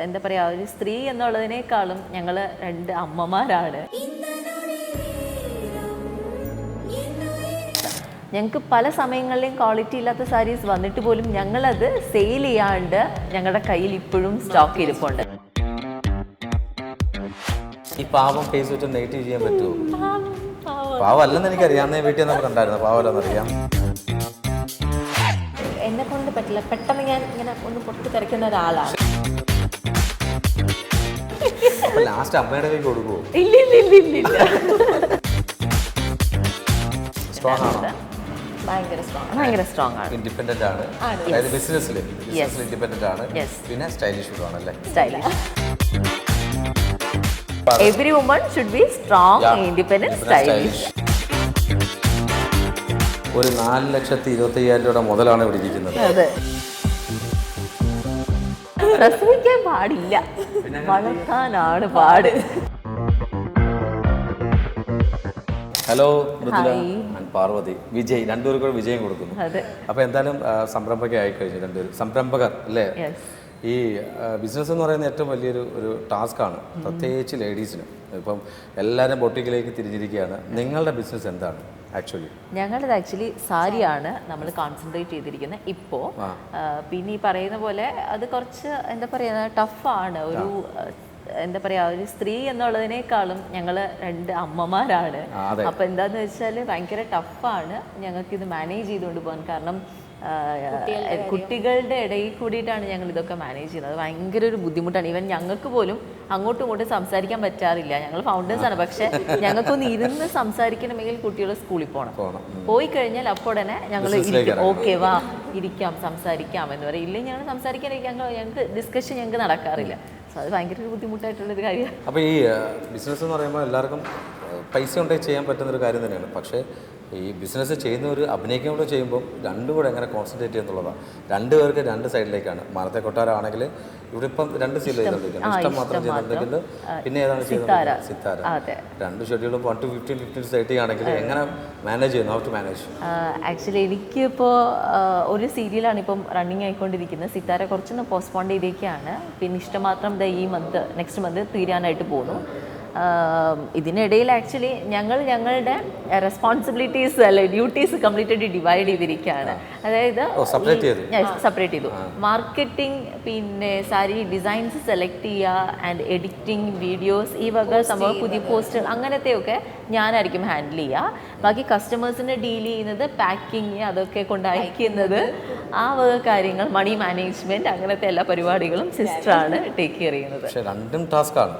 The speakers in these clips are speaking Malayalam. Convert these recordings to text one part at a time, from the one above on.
എന്താ പറയുക, ഒരു സ്ത്രീ എന്നുള്ളതിനേക്കാളും ഞങ്ങൾ രണ്ട് അമ്മമാരാണ്. ഞങ്ങൾക്ക് പല സമയങ്ങളിലെയും ക്വാളിറ്റി ഇല്ലാത്ത സാരീസ് വന്നിട്ട് പോലും ഞങ്ങളത് സെയിൽ ചെയ്യാണ്ട് ഞങ്ങളുടെ കയ്യിൽ ഇപ്പോഴും സ്റ്റോക്ക് ഇരിപ്പുണ്ട്. ഈ പാവം ഫേസ് വെച്ച് നെഗറ്റീവ് ചെയ്യാൻ പറ്റുമോ? പാവല്ലെന്ന് എനിക്കറിയാം, അന്നേ വീട്ടിൽ നിന്ന് ഉണ്ടായിരുന്നു, പാവല്ലെന്നറിയാം. എന്നെ കൊണ്ട് പറ്റില്ല, പെട്ടെന്ന് ഞാൻ ഇങ്ങനെ ഒന്ന് പൊട്ടി തെറിക്കുന്ന ഒരാളാണ്. ലാസ്റ്റ് അമ്മയുടെ കൈ കൊടുക്കുമോ? ഇല്ല. സ്ട്രോങ് ആണോ? ഭയങ്കര സ്ട്രോങ് ആണ്. ഇൻഡിപെൻഡന്റ് ആണ്, അതായത് ബിസിനസ്സിൽ ഇൻഡിപെൻഡന്റ് ആണ്, പിന്നെ സ്റ്റൈലിഷ് ആണല്ലേ? Stylish. Every woman should be strong, independent, stylish. ഒരു 4,25,000 രൂപയുടെ മുതലാണ് ഇവിടെ ഇരിക്കുന്നത്. അതെ, പ്രസവിക്കാൻ പാടില്ല, വളർത്താനാണ് പാട്. ഹലോ മൃദുല ആൻഡ് പാർവതി, വിജയ്, രണ്ടുപേർക്കും വിജയം കൊടുക്കുന്നു. അപ്പോൾ എന്തായാലും സംരംഭക ആയിക്കഴിഞ്ഞു രണ്ടുപേരും, സംരംഭകർ അല്ലേ? ഈ ബിസിനസ് എന്ന് പറയുന്നത് ഏറ്റവും വലിയൊരു ടാസ്ക്കാണ്, പ്രത്യേകിച്ച് ലേഡീസിന്. ഇപ്പം എല്ലാവരും ബൊട്ടിക്കിലേക്ക് തിരിഞ്ഞിരിക്കുകയാണ്. നിങ്ങളുടെ ബിസിനസ് എന്താണ് ആക്ച്വലി? ഞങ്ങളത് ആക്ച്വലി സാരിയാണ് നമ്മൾ കോൺസെൻട്രേറ്റ് ചെയ്തിരിക്കുന്നത് ഇപ്പോൾ. പിന്നെ ഈ പറയുന്ന പോലെ അത് കുറച്ച് എന്താ പറയുക, ടഫാണ്. ഒരു എന്താ പറയുക, ഒരു സ്ത്രീ എന്നുള്ളതിനേക്കാളും ഞങ്ങൾ രണ്ട് അമ്മമാരാണ്. അപ്പം എന്താണെന്ന് വെച്ചാൽ ഭയങ്കര ടഫാണ് ഞങ്ങൾക്കിത് മാനേജ് ചെയ്തുകൊണ്ട് പോകാൻ. കാരണം കുട്ടികളുടെ ഇടയിൽ കൂടിയിട്ടാണ് ഞങ്ങൾ ഇതൊക്കെ മാനേജ് ചെയ്യുന്നത്. അത് ഭയങ്കര ഒരു ബുദ്ധിമുട്ടാണ്. ഈവൻ ഞങ്ങൾക്ക് പോലും അങ്ങോട്ടും ഇങ്ങോട്ടും സംസാരിക്കാൻ പറ്റാറില്ല. ഞങ്ങൾ ഫൗണ്ടേഴ്സാണ്, പക്ഷെ ഞങ്ങൾക്കൊന്ന് ഇരുന്ന് സംസാരിക്കണമെങ്കിൽ കുട്ടികൾ സ്കൂളിൽ പോയി കഴിഞ്ഞാൽ അപ്പോൾ തന്നെ ഞങ്ങൾ ഓക്കെ വാ ഇരിക്കാം സംസാരിക്കാം എന്ന് പറയും. ഇല്ലെങ്കിൽ ഞങ്ങൾ സംസാരിക്കാനിരിക്കാൻ ഞങ്ങൾക്ക് ഡിസ്കഷൻ ഞങ്ങൾക്ക് നടക്കാറില്ല. സോ അത് ഭയങ്കര ഒരു ബുദ്ധിമുട്ടായിട്ടുള്ളൊരു കാര്യമാണ്. അപ്പോൾ ഈ ബിസിനസ് എന്ന് പറയുമ്പോൾ എല്ലാവർക്കും പൈസ ഉണ്ടെങ്കിൽ ചെയ്യാൻ പറ്റുന്നൊരു കാര്യം തന്നെയാണ്. പക്ഷേ ഈ ബിസിനസ് ചെയ്യുന്നവർ അഭിനയിക്കുന്നതോടെ ചെയ്യുമ്പോൾ രണ്ടും കൂടെ എങ്ങനെ കോൺസെൻട്രേറ്റ് ചെയ്യുന്നുള്ളതാണ്. രണ്ടുപേർക്ക് രണ്ട് സൈഡിലേക്കാണ്. മാനത്തെ കൊട്ടാരമാണെങ്കിൽ ഇവിടെ ഇപ്പം 2 സീൽ ചെയ്തുകൊണ്ടിരിക്കുന്നത്, ഇഷ്ടം മാത്രം ചെയ്യുന്നുണ്ടെങ്കിൽ പിന്നെ ഏതാണ് ചെയ്യുന്നത്? സിത്താര. രണ്ട് ഷെഡ്യൂളും 1 to 15 സൈറ്റിംഗ് ആണെങ്കിൽ എങ്ങനെ മാനേജ് ചെയ്യുന്നു? How to manage? ആക്ച്വലി എനിക്കിപ്പോൾ ഒരു സീരിയലാണ് ഇപ്പം റണ്ണിങ് ആയിക്കൊണ്ടിരിക്കുന്നത്. സിത്താര കുറച്ചൊന്ന് പോസ്റ്റ്പോൺ ചെയ്തേക്കാണ്. പിന്നെ ഇഷ്ടമാത്രം ഈ നെക്സ്റ്റ് മന്ത് തീരാനായിട്ട് പോകുന്നു. ഇതിനിടയിൽ ആക്ച്വലി ഞങ്ങളുടെ റെസ്പോൺസിബിലിറ്റീസ് അല്ലെ ഡ്യൂട്ടീസ് കംപ്ലീറ്റ്ലി ഡിവൈഡ് ചെയ്തിരിക്കുകയാണ്. അതായത് സെപ്പറേറ്റ് ചെയ്തു. മാർക്കറ്റിംഗ്, പിന്നെ സാരി ഡിസൈൻസ് സെലക്ട് ചെയ്യുക, ആൻഡ് എഡിറ്റിംഗ്, വീഡിയോസ്, ഈ വക സംഭവം, പുതിയ പോസ്റ്റർ അങ്ങനത്തെയൊക്കെ ഞാനായിരിക്കും ഹാൻഡിൽ ചെയ്യുക. ബാക്കി കസ്റ്റമേഴ്സിനെ ഡീൽ ചെയ്യുന്നത്, പാക്കിങ്, അതൊക്കെ കൊണ്ട് അയക്കുന്നത്, ആ വക കാര്യങ്ങൾ, മണി മാനേജ്മെന്റ്, അങ്ങനത്തെ എല്ലാ പരിപാടികളും സിസ്റ്ററാണ് ടേക്ക് കെയർ ചെയ്യുന്നത്. പക്ഷേ രണ്ടും ടാസ്ക്കാണ്.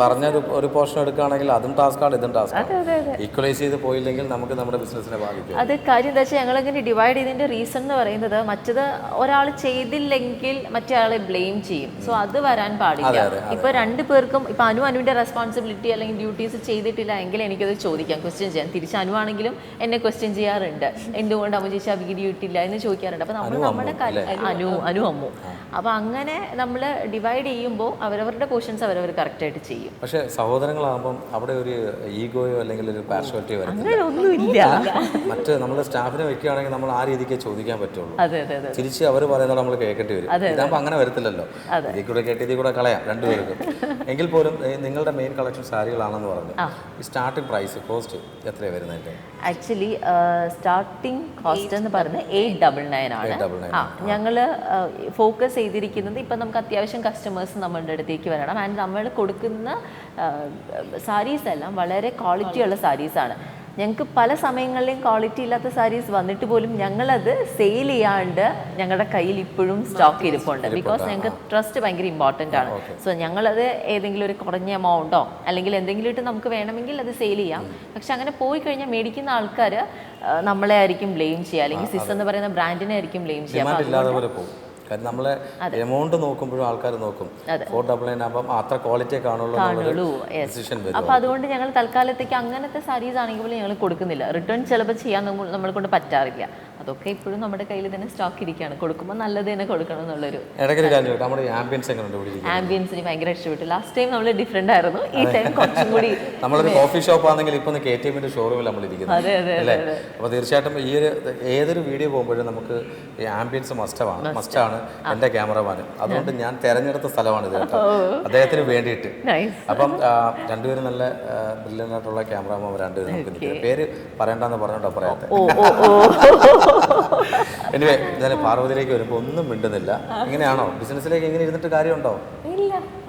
പറഞ്ഞ ഒരു പോർഷൻ എടുക്കുകയാണെങ്കിൽ അതും ടാസ്ക്കാണ്, ഇതും ടാസ്ക്കാണ്. ഈക്വലൈസ് ചെയ്ത് പോയില്ലെങ്കിൽ നമുക്ക് നമ്മുടെ ബിസിനസിനെ ബാധിക്കും. അത് കാര്യം എന്താ വെച്ചാൽ ഞങ്ങളിങ്ങനെ ഡിവൈഡ് ചെയ്തതിൻ്റെ റീസൺ എന്ന് പറയുന്നത്, മറ്റത് ഒരാൾ ചെയ്തില്ലെങ്കിൽ മറ്റേ ആളെ ബ്ലെയിം ചെയ്യും. സോ അത് വരാൻ പാടില്ല. ഇപ്പോൾ 2 പേർക്കും, ഇപ്പോൾ അനുവിൻ്റെ റെസ്പോൺസിബിലിറ്റി അല്ലെങ്കിൽ ഡ്യൂട്ടീസ് ചെയ്തിട്ടില്ല എങ്കിൽ എനിക്കത് ചോദിക്കാം, ക്വസ്റ്റ്യൻ ചെയ്യാം. തിരിച്ച് അനുവാണെങ്കിലും എന്നെ ക്വസ്റ്റ്യൻ ചെയ്യാറുണ്ട്, എന്തുകൊണ്ട് അമ്മ ചേച്ചി ആ വീഡിയോ ഇട്ടില്ല എന്ന് ചോദിക്കാറുണ്ട്. അപ്പോൾ നമ്മൾ നമ്മുടെ അമ്മു അപ്പോൾ അങ്ങനെ നമ്മൾ ഡിവൈഡ് ചെയ്യുമ്പോൾ അവരവരുടെ പോർഷൻസ് അവരവർ കറക്റ്റായിട്ട് ചെയ്യും. പക്ഷേ സഹോദരങ്ങളാകുമ്പം അവിടെ ഒരു ഈഗോയോ അല്ലെങ്കിൽ ഒരു പാർഷ്വാലിറ്റിയോ അങ്ങനെയൊന്നുമില്ല. മറ്റ് നമ്മൾ സ്റ്റാഫിനെ വെക്കുകയാണെങ്കിൽ നമ്മൾ ആ രീതിക്ക് ചോദിക്കാൻ പറ്റുള്ളൂ. തിരിച്ച് അവർ പറയുന്നത് നമ്മൾ കേൾക്കേണ്ടി വരും. ഇതാകുമ്പോൾ അങ്ങനെ വരത്തില്ലല്ലോ. ഇതിൽ കൂടെ കേട്ട് ഇതിൽ കൂടെ കളയാം രണ്ടുപേർക്കും. എങ്കിൽ പോലും നിങ്ങളുടെ മെയിൻ കളക്ഷൻ സാരികളാണെന്ന് പറഞ്ഞു. ഈ സ്റ്റാർട്ടിംഗ് പ്രൈസ്, കോസ്റ്റ് എത്രയാണ് വരുന്നത്? ആക്ച്വലി സ്റ്റാർട്ടിംഗ് കോസ്റ്റ് എന്ന് പറയുന്നത് 899 ആണ്. ഞങ്ങൾ ഫോക്കസ് ചെയ്തിരിക്കുന്നത് ഇപ്പം നമുക്ക് അത്യാവശ്യം കസ്റ്റമേഴ്സ് നമ്മളുടെ അടുത്തേക്ക് വരണം. ആൻഡ് നമ്മൾ കൊടുക്കുന്ന സാരീസ് എല്ലാം വളരെ ക്വാളിറ്റിയുള്ള സാരീസാണ്. ഞങ്ങൾക്ക് പല സമയങ്ങളിലെയും ക്വാളിറ്റി ഇല്ലാത്ത സാരീസ് വന്നിട്ട് പോലും ഞങ്ങളത് സെയിൽ ചെയ്യാണ്ട് ഞങ്ങളുടെ കയ്യിൽ ഇപ്പോഴും സ്റ്റോക്ക് ഇരിപ്പുണ്ട്. ബിക്കോസ് ഞങ്ങൾക്ക് ട്രസ്റ്റ് ഭയങ്കര ഇമ്പോർട്ടൻ്റ് ആണ്. സോ ഞങ്ങളത് ഏതെങ്കിലും ഒരു കുറഞ്ഞ എമൗണ്ടോ അല്ലെങ്കിൽ എന്തെങ്കിലും ഇട്ട് നമുക്ക് വേണമെങ്കിൽ അത് സെയിൽ ചെയ്യാം. പക്ഷെ അങ്ങനെ പോയി കഴിഞ്ഞാൽ മേടിക്കുന്ന ആൾക്കാർ നമ്മളെ ആയിരിക്കും ബ്ലെയിം ചെയ്യുക, അല്ലെങ്കിൽ സിസ് എന്ന് പറയുന്ന ബ്രാൻഡിനെ ആയിരിക്കും ബ്ലെയിം ചെയ്യുക. കാരണം നമ്മളെ എമൗണ്ട് നോക്കുമ്പോഴും ആൾക്കാർ നോക്കും 499 ആകുമ്പോൾ അത്ര ക്വാളിറ്റിയെ കാണുള്ളൂ. അപ്പോൾ അതുകൊണ്ട് ഞങ്ങൾ തൽക്കാലത്തേക്ക് അങ്ങനത്തെ സാരീസ് ആണെങ്കിൽ പോലും ഞങ്ങൾ കൊടുക്കുന്നില്ല. റിട്ടേൺ ചിലപ്പോൾ ചെയ്യാൻ നമ്മളെ കൊണ്ട് പറ്റാറില്ല. അതൊക്കെ ഇപ്പോഴും നമ്മുടെ കയ്യിൽ തന്നെ സ്റ്റോക്ക് ഇരിക്കുകയാണ്. കൊടുക്കുമ്പോൾ നല്ലത് തന്നെ കൊടുക്കണം എന്നുള്ളൊരു ഇടയ്ക്കൊരു കാര്യം ചോദിക്കാം, നമ്മുടെ ആംബിയൻസ് എങ്ങനെയുണ്ട് ഇവിടെ ഇരിക്കുന്നത്? ആംബിയൻസിന് ഭയങ്കര ഇഷ്ടപ്പെട്ടു. ലാസ്റ്റ് ടൈം നമ്മൾ ഡിഫറെൻ്റ് ആയിരുന്നു, ഈ ടൈം കുറച്ചും കൂടി നമ്മളൊരു കോഫി ഷോപ്പ് ആണെങ്കിൽ ഇപ്പോൾ KTMന്റെ ഷോറൂമിൽ നമ്മൾ ഇരിക്കുന്നത് അതെ അതെ അല്ലേ? അപ്പോൾ തീർച്ചയായിട്ടും ഈ ഒരു ഏതൊരു വീഡിയോ പോകുമ്പോഴും നമുക്ക് ഈ ആംബിയൻസ് മസ്റ്റാണ് എൻ്റെ ക്യാമറമാനും. അതുകൊണ്ട് ഞാൻ തിരഞ്ഞെടുത്ത സ്ഥലമാണ് ഇത് കേട്ടോ, അദ്ദേഹത്തിന് വേണ്ടിയിട്ട്. നൈസ്. അപ്പം രണ്ടുപേരും നല്ല ബ്രില്യൻ്റ് ആയിട്ടുള്ള ക്യാമറമാൻ രണ്ടുപേരും നമുക്ക് നിൽക്കുന്നത്. പേര് പറയണ്ടെന്ന് പറഞ്ഞോട്ടോ പറയാത്ത. എനിവേ എന്തായാലും പാർവതിയിലേക്ക് വരുമ്പോൾ ഒന്നും മിണ്ടുന്നില്ല. ഇങ്ങനെയാണോ ബിസിനസ്സിലേക്ക് ഇങ്ങനെ ഇരുന്നിട്ട് കാര്യമുണ്ടോ?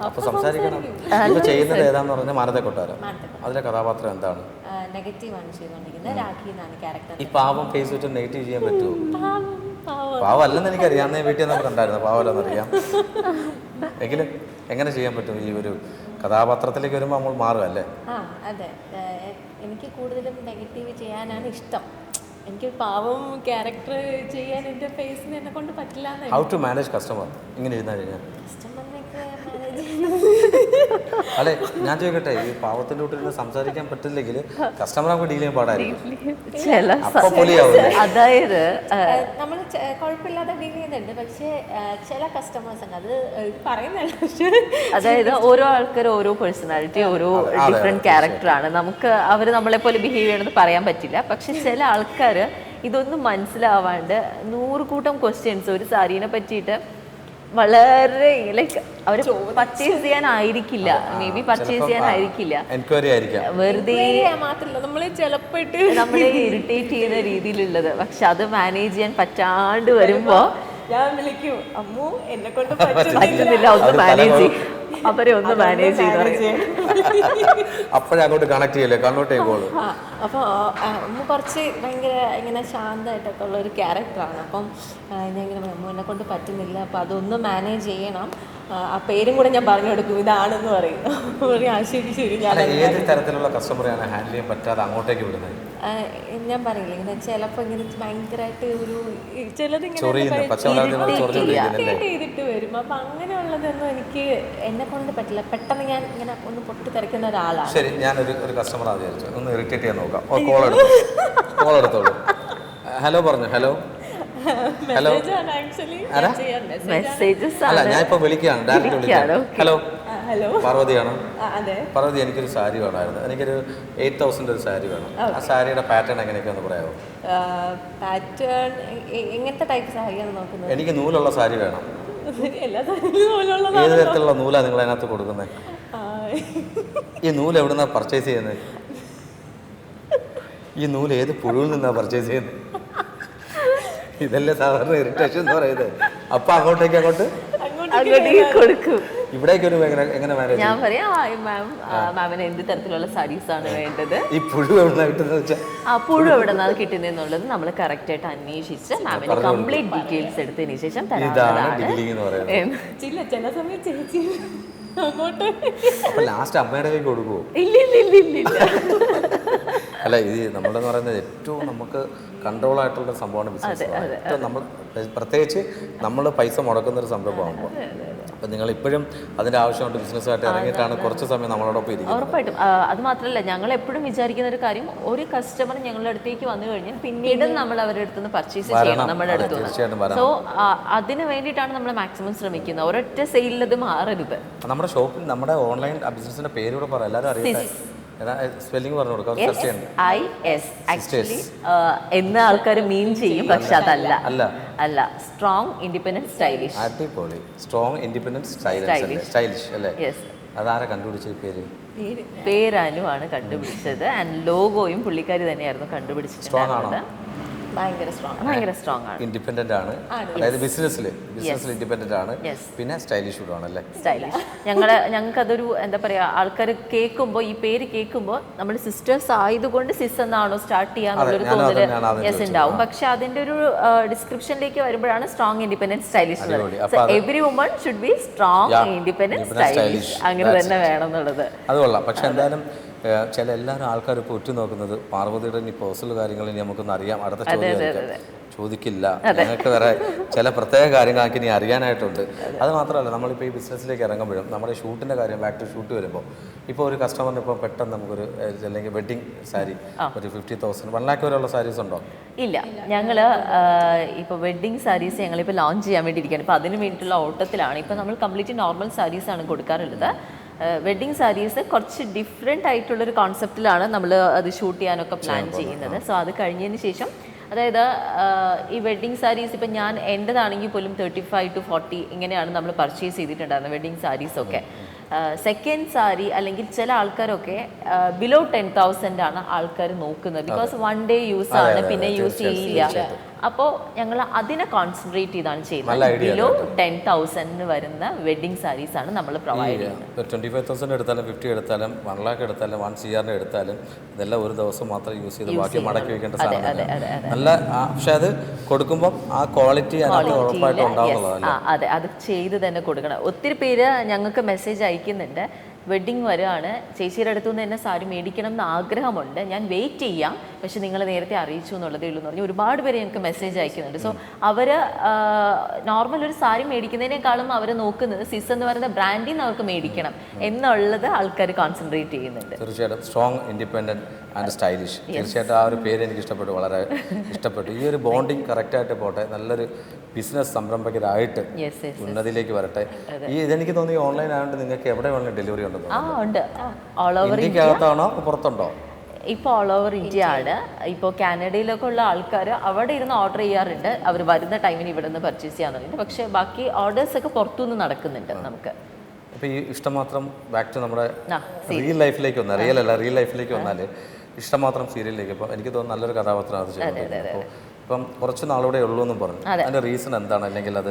അപ്പോൾ സംസാരിക്കണം. ഇപ്പോൾ ചെയ്യുന്നത് ഏതാന്ന് പറഞ്ഞാൽ മാനത്തെ കൊട്ടാരം. അതിലെ കഥാപാത്രം എന്താണ്? നെഗറ്റീവാണ് ചെയ്തുകൊണ്ടിരിക്കുന്നത്. രാഖി എന്നാണ് ക്യാരക്ടർ. ഈ പാവം ഫേസ് വെച്ച് നെഗറ്റീവ് ചെയ്യാൻ പറ്റുമോ? പാവല്ലെന്ന് എനിക്കറിയാം, അന്നേ വീട്ടിൽ നിന്ന് കണ്ടായിരുന്നു, പാവല്ലെന്നറിയാം. എങ്കിലും എങ്ങനെ ചെയ്യാൻ പറ്റും? ഈ ഒരു കഥാപാത്രത്തിലേക്ക് വരുമ്പോൾ നമ്മൾ മാറുമല്ലേ? അതെ, എനിക്ക് കൂടുതലും നെഗറ്റീവ് ചെയ്യാനാണ് ഇഷ്ടം. എനിക്ക് പാവം ക്യാരക്ടർ ചെയ്യാൻ എൻ്റെ ഫേസിന് എന്നെ കൊണ്ട് പറ്റില്ല. ഹൗ ടു മാനേജ് കസ്റ്റമർ ഇങ്ങനെ ഇരുന്നാൽ കഴിഞ്ഞാൽ? കസ്റ്റമറിനൊക്കെ അല്ലെ ഞാൻ ചോദിക്കട്ടെ, ഈ പാവത്തിൻ്റെ കൂട്ടിൽ സംസാരിക്കാൻ പറ്റില്ലെങ്കിൽ കസ്റ്റമർ നമുക്ക് ഡീൽ ചെയ്യാൻ പാടായിരിക്കും. അതായത് നമ്മൾ കുഴപ്പമില്ലാതെ ഡീൽ ചെയ്യുന്നുണ്ട്, പക്ഷേ ചില കസ്റ്റമേഴ്സ് ഉണ്ട്, അത് പറയുന്നല്ല. അതായത് ഓരോ ആൾക്കാർ ഓരോ പേഴ്സണാലിറ്റി, ഓരോ ഡിഫറെന്റ് ക്യാരക്ടറാണ്. നമുക്ക് അവർ നമ്മളെ പോലെ ബിഹേവ് ചെയ്യണമെന്ന് പറയാൻ പറ്റില്ല. പക്ഷെ ചില ആൾക്കാർ ഇതൊന്നും മനസ്സിലാവാണ്ട് 100 കൂട്ടം ക്വസ്റ്റ്യൻസ് ഒരു സാരീനെ പറ്റിയിട്ട് വളരെ ലൈക്ക് അവർ പർച്ചേസ് ചെയ്യാനായിരിക്കില്ല, മേ ബി പർച്ചേസ് ചെയ്യാനായിരിക്കില്ല, വെറുതെ മാത്രമല്ല നമ്മളെ ചിലപ്പോട്ട് നമ്മളെ ഇറിറ്റേറ്റ് ചെയ്യുന്ന രീതിയിലുള്ളത്. പക്ഷെ അത് മാനേജ് ചെയ്യാൻ പറ്റാണ്ട് വരുമ്പോ ഞാൻ വിളിക്കും, അമ്മു എന്നെ കൊണ്ട് പറ്റുന്നില്ല, ഒന്ന് മാനേജ് ചെയ്യും, അവരെ ഒന്ന് മാനേജ് ചെയ്ത് അപ്പോഴേ അങ്ങോട്ട് കണക്ട് ചെയ്യല്ലേ, കൺവേർട്ട് ചെയ്യുമ്പോൾ. അപ്പോൾ അമ്മ കുറച്ച് ഭയങ്കര ഇങ്ങനെ ശാന്തമായിട്ടൊക്കെ ഉള്ള ഒരു ക്യാരക്ടറാണ്. അപ്പം ഞാൻ ഇങ്ങനെ അമ്മ എന്നെ കൊണ്ട് പറ്റുന്നില്ല, അപ്പോൾ അതൊന്ന് മാനേജ് ചെയ്യണം. ആ പേരും കൂടെ ഞാൻ പറഞ്ഞു കൊടുക്കും, ഇതാണെന്ന് പറയും. ശരി ശരി. ഞാൻ ഏത് തരത്തിലുള്ള കസ്റ്റമറെയാണ് ഹാൻഡിൽ ചെയ്യാൻ പറ്റാതെ അങ്ങോട്ടേക്ക് വിടുന്നത്? ഞാൻ പറയില്ല, ഇങ്ങനെ ചിലപ്പോൾ ഇങ്ങനെ ഭയങ്കരമായിട്ട് ഒരു ചിലതിങ്ങനെ ചെയ്തിട്ട് വരും. അപ്പം അങ്ങനെയുള്ളതൊന്നും എനിക്ക് എന്നെ കൊണ്ട് പറ്റില്ല. പെട്ടെന്ന് ഞാൻ ഇങ്ങനെ ഒന്ന് പൊട്ടി തെറിക്കുന്ന ഒരാളാണ്. ശരി, ഞാനൊരു കസ്റ്റമർ വിചാരിച്ചു ഒന്ന് ഇറിറ്റേറ്റ് ചെയ്യാൻ നോക്കാം. കോൾ എടുത്തോളൂ. ഹലോ പറഞ്ഞു. ഹലോ ഹലോ മെസ്സേജസ് അല്ല, ഞാൻ ഇപ്പൊ വിളിക്കുകയാണ്, ഡയറക്റ്റ് വിളിക്കുകയാണ്. Hello hello, പാർവതിയാണോ? പാർവതി, എനിക്കൊരു സാരി വേണമായിരുന്നു. എനിക്കൊരു 8000 ഒരു സാരി വേണം. ആ സാരിയുടെ പാറ്റേൺ എങ്ങനെയൊക്കെയാന്ന് പറയാമോ? പാറ്റേൺ എങ്ങനത്തെ ടൈപ്പ് സാരിയാണ് നോക്കുന്നത്? എനിക്ക് നൂലുള്ള സാരി വേണം. എല്ലാ സാരിയും ഏത് തരത്തിലുള്ള നൂലാണ് നിങ്ങൾ അതിനകത്ത് കൊടുക്കുന്നത്? ഈ നൂല് എവിടുന്നാ പർച്ചേസ് ചെയ്യുന്നത്? ഈ നൂല് ഏത് പുഴുവിൽ നിന്നാണ് പർച്ചേസ് ചെയ്യുന്നത്? ഇതല്ലേ സാധാരണ ഇറിറ്റേഷൻ എന്ന് പറയുന്നത്. അപ്പൊ അങ്ങോട്ടേക്ക് കൊടുക്കും. ഇവിടേക്ക് ഒരു എങ്ങനെ മാനേജ്? ഞാൻ പറയാം, മാമിന് എന്ത് തരത്തിലുള്ള സാരീസ് ആണ് വേണ്ടത്, ഈ പുഴു എവിടെ കിട്ടുന്നത് വെച്ചാൽ ആ പുഴു എവിടെ നിന്നാണ് കിട്ടുന്നതെന്നുള്ളത് നമ്മൾ കറക്റ്റ് ആയിട്ട് അന്വേഷിച്ച് മാമിന് കംപ്ലീറ്റ് ഡീറ്റെയിൽസ് എടുത്തതിന് ശേഷം തരാവുന്നതാണ്. ചില സമയം ചേച്ചി അങ്ങോട്ട് ലാസ്റ്റ് അമ്മയുടെ കൈ കൊടുക്കുമോ? ഇല്ല. അല്ല, ഇത് നമ്മളെന്ന് പറയുന്നത് ഏറ്റവും നമുക്ക് കൺട്രോൾ ആയിട്ടുള്ള സംഭവമാണ് ബിസിനസ്. ഏറ്റവും നമ്മൾ പ്രത്യേകിച്ച് നമ്മൾ പൈസ മുടക്കുന്ന ഒരു സംരംഭമാകുമ്പോൾ. അപ്പം നിങ്ങൾ ഇപ്പോഴും അതിൻ്റെ ആവശ്യമായിട്ട് ബിസിനസ്സായിട്ട് ഇറങ്ങിയിട്ടാണ് കുറച്ച് സമയം നമ്മളോടൊപ്പം ഇരിക്കുന്നത്. ഉറപ്പായിട്ടും. അത് മാത്രമല്ല, ഞങ്ങൾ എപ്പോഴും വിചാരിക്കുന്ന ഒരു കാര്യം, ഒരു കസ്റ്റമർ ഞങ്ങളുടെ അടുത്തേക്ക് വന്നു കഴിഞ്ഞാൽ പിന്നീട് നമ്മൾ അവരുടെ അടുത്ത് നിന്ന് പർച്ചേസ് ചെയ്യണം നമ്മുടെ അടുത്ത്. സോ അതിന് വേണ്ടിയിട്ടാണ് നമ്മൾ മാക്സിമം ശ്രമിക്കുന്നത്. ഒരൊറ്റ സെയിലിൽ അത് മാറരുത്. നമ്മുടെ ഷോപ്പിൽ നമ്മുടെ ഓൺലൈൻ ബിസിനസിന്റെ പേര് കൂടെ പറയാം, എല്ലാവരും അറിയാം. സ്പെല്ലിംഗ് പറഞ്ഞു കൊടുക്കാം. എന്ന ആൾക്കാർ മീൻ ചെയ്യും, പക്ഷെ അതല്ല. അല്ല, സ്ട്രോങ് ഇൻഡിപെൻഡന്റ് സ്റ്റൈലിഷ്. അടിപൊളി. സ്ട്രോങ് ഇൻഡിപെൻഡന്റ് സ്റ്റൈലിഷ് അല്ലേ? അതാരാ കണ്ടുപിടിച്ചത്? പേരാനുമാണ് കണ്ടുപിടിച്ചത്. ആൻഡ് ലോഗോയും പുള്ളിക്കാരി തന്നെയായിരുന്നു കണ്ടുപിടിച്ചിട്ടുണ്ടായിരുന്നത്. ഭയങ്കര സ്ട്രോങ് ആണ്, ഇൻഡിപെൻഡന്റ് ആണ്. അതായത് ബിസിനസ്സിൽ ഇൻഡിപെൻഡന്റ് ആണ്, പിന്നെ സ്റ്റൈലിഷ് ആണല്ലേ? സ്റ്റൈലിഷ്. ഞങ്ങൾക്ക് അതൊരു എന്താ പറയാ, ആൾക്കാർ കേൾക്കുമ്പോൾ, ഈ പേര് കേൾക്കുമ്പോൾ നമ്മൾ സിസ്റ്റേഴ്സ് ആയതുകൊണ്ട് സിസ് എന്നാണോ സ്റ്റാർട്ട് ചെയ്യാന്നുള്ളൊരു തോന്നല് യെസ് ഉണ്ടാവും. പക്ഷെ അതിന്റെ ഒരു ഡിസ്ക്രിപ്ഷനിലേക്ക് വരുമ്പോഴാണ് strong independent stylish. Every woman should be strong independent stylish, അങ്ങനെ തന്നെ വേണം എന്നുള്ളത്. അത് കൊള്ളാം. പക്ഷെ എന്തായാലും എല്ലാവരും ആൾക്കാർ ഇപ്പോൾ ഉറ്റുനോക്കുന്നത് പാർവതിയുടെ ഇനി പേഴ്സണൽ കാര്യങ്ങൾ ഇനി നമുക്കൊന്ന് അറിയാം. അടുത്ത ചോദിക്കില്ല. ഞങ്ങൾക്ക് വേറെ ചില പ്രത്യേക കാര്യങ്ങളൊക്കെ ഇനി അറിയാനായിട്ടുണ്ട്. അത് മാത്രമല്ല, നമ്മളിപ്പോൾ ഈ ബിസിനസ്സിലേക്ക് ഇറങ്ങുമ്പോഴും നമ്മുടെ ഷൂട്ടിൻ്റെ കാര്യം, ബാക്ക് ടു ഷൂട്ട് വരുമ്പോൾ ഇപ്പോൾ ഒരു കസ്റ്റമറിന് ഇപ്പോൾ പെട്ടെന്ന് നമുക്കൊരു അല്ലെങ്കിൽ വെഡ്ഡിങ് സാരി ഒരു 50,000 1 lakh വരെയുള്ള സാരീസ് ഉണ്ടോ? ഇല്ല, ഞങ്ങൾ ഇപ്പോൾ വെഡ്ഡിങ് സാരീസ് ഞങ്ങളിപ്പോൾ ലോഞ്ച് ചെയ്യാൻ വേണ്ടിയിരിക്കുകയാണ്. ഇപ്പോൾ അതിന് വേണ്ടിയിട്ടുള്ള ഓട്ടത്തിലാണ്. ഇപ്പോൾ നമ്മൾ കംപ്ലീറ്റ് നോർമൽ സാരീസാണ് കൊടുക്കാറുള്ളത്. വെഡ്ഡിങ് സാരീസ് കുറച്ച് ഡിഫറെൻ്റ് ആയിട്ടുള്ളൊരു കോൺസെപ്റ്റിലാണ് നമ്മൾ അത് ഷൂട്ട് ചെയ്യാനൊക്കെ പ്ലാൻ ചെയ്യുന്നത്. സോ അത് കഴിഞ്ഞതിന് ശേഷം, അതായത് ഈ വെഡ്ഡിങ് സാരീസ് ഇപ്പം ഞാൻ എൻ്റെതാണെങ്കിൽ പോലും 35 to 40 ഇങ്ങനെയാണ് നമ്മൾ പർച്ചേസ് ചെയ്തിട്ടുണ്ടായിരുന്നത് വെഡ്ഡിങ് സാരീസൊക്കെ. സെക്കൻഡ് സാരി അല്ലെങ്കിൽ ചില ആൾക്കാരൊക്കെ ബിലോ 10,000 ആണ് ആൾക്കാർ നോക്കുന്നത്. ബിക്കോസ് 1 day യൂസ് ആണ്, പിന്നെ യൂസ് ചെയ്യില്ല. അപ്പോൾ ഞങ്ങൾ അതിനെ കോൺസെൻട്രേറ്റ് ചെയ്താണ് ചെയ്യുന്നത്. ബിലോ 10,000 വരുന്ന വെഡ്ഡിങ് സാരീസ് ആണ് നമ്മൾ പ്രൊവൈഡ് ചെയ്യുന്നത്. 25,000 എടുത്താലും 50 എടുത്താലും 1 lakh എടുത്താലും 1 CR എടുത്താലും ഇതെല്ലാം ഒരു ദിവസം മാത്രം യൂസ് ചെയ്ത് ബാക്കി മടക്കി വെക്കേണ്ട സാധനം നല്ല. പക്ഷെ അത് കൊടുക്കുമ്പോൾ ആ ക്വാളിറ്റി ഉറപ്പായിട്ട് ഉണ്ടാവുന്നതാണ്. അതെ, അത് ചെയ്ത് തന്നെ കൊടുക്കണം. ഒത്തിരി പേര് ഞങ്ങൾക്ക് മെസ്സേജ് അയക്കുന്നുണ്ട്, വെഡ്ഡിങ് വരികയാണ്, ചേച്ചിയുടെ അടുത്തു നിന്ന് തന്നെ സാരി മേടിക്കണം എന്ന് ആഗ്രഹമുണ്ട്, ഞാൻ വെയിറ്റ് ചെയ്യാം, പക്ഷെ നിങ്ങൾ നേരത്തെ അറിയിച്ചു എന്നുള്ളതേ ഉള്ളൂ എന്ന് പറഞ്ഞ് ഒരുപാട് പേര് ഞങ്ങൾക്ക് മെസ്സേജ് അയക്കുന്നുണ്ട്. സോ അവർ നോർമൽ ഒരു സാരി മേടിക്കുന്നതിനേക്കാളും അവർ നോക്കുന്നത് സിസ് എന്ന് പറയുന്ന ബ്രാൻഡിൽ നിന്ന് അവർക്ക് മേടിക്കണം എന്നുള്ളത് ആൾക്കാർ കോൺസെൻട്രേറ്റ് ചെയ്യുന്നുണ്ട്. തീർച്ചയായിട്ടും സ്ട്രോങ്, ഇൻഡിപെൻഡൻറ്റ് ആൻഡ് സ്റ്റൈലിഷ്. തീർച്ചയായിട്ടും ആ ഒരു പേര് എനിക്ക് ഇഷ്ടപ്പെട്ടു, വളരെ ഇഷ്ടപ്പെട്ടു. ഈ ഒരു ബോണ്ടിങ് കറക്റ്റായിട്ട് പോട്ടെ, നല്ലൊരു ബിസിനസ് സംരംഭകരായിട്ട് ഉന്നതിയിലേക്ക് വരട്ടെ. ഇതെനിക്ക് തോന്നി ഓൺലൈൻ ആയതുകൊണ്ട് നിങ്ങൾക്ക് എവിടെ വേണമെങ്കിലും ഡെലിവറി ഉണ്ടെന്ന്. ഉണ്ട്, ഓൾ ഓവർ ഇന്ത്യക്കകത്താണോ പുറത്തുണ്ടോ? ഇപ്പോൾ ഓൾ ഓവർ ഇന്ത്യ ആണ്. ഇപ്പോൾ കാനഡയിലൊക്കെ ഉള്ള ആൾക്കാർ അവിടെ ഇരുന്ന് ഓർഡർ ചെയ്യാറുണ്ട്, അവർ വരുന്ന ടൈമിന് ഇവിടെ നിന്ന് പർച്ചേസ് ചെയ്യാറുണ്ട്. പക്ഷേ ബാക്കി ഓർഡേഴ്സൊക്കെ പുറത്തുനിന്ന് നടക്കുന്നുണ്ട് നമുക്ക്. അപ്പോൾ ഈ ഇഷ്ടമാത്രം ബാക്ക് ടു നമ്മുടെ റിയൽ ലൈഫിലേക്ക് വന്നാൽ, റിയൽ അല്ല റിയൽ ലൈഫിലേക്ക് വന്നാൽ ഇഷ്ടമാത്രം സീരിയലിലേക്ക് ഇപ്പോൾ എനിക്ക് തോന്നുന്നു നല്ലൊരു കഥാപാത്രം അത് ചെയ്യുന്നത്. അപ്പോൾ ഇപ്പം കുറച്ച് നാളൂടെ ഉള്ളൂ എന്നും പറഞ്ഞു. അതിൻ്റെ റീസൺ എന്താണ്? അല്ലെങ്കിൽ അത്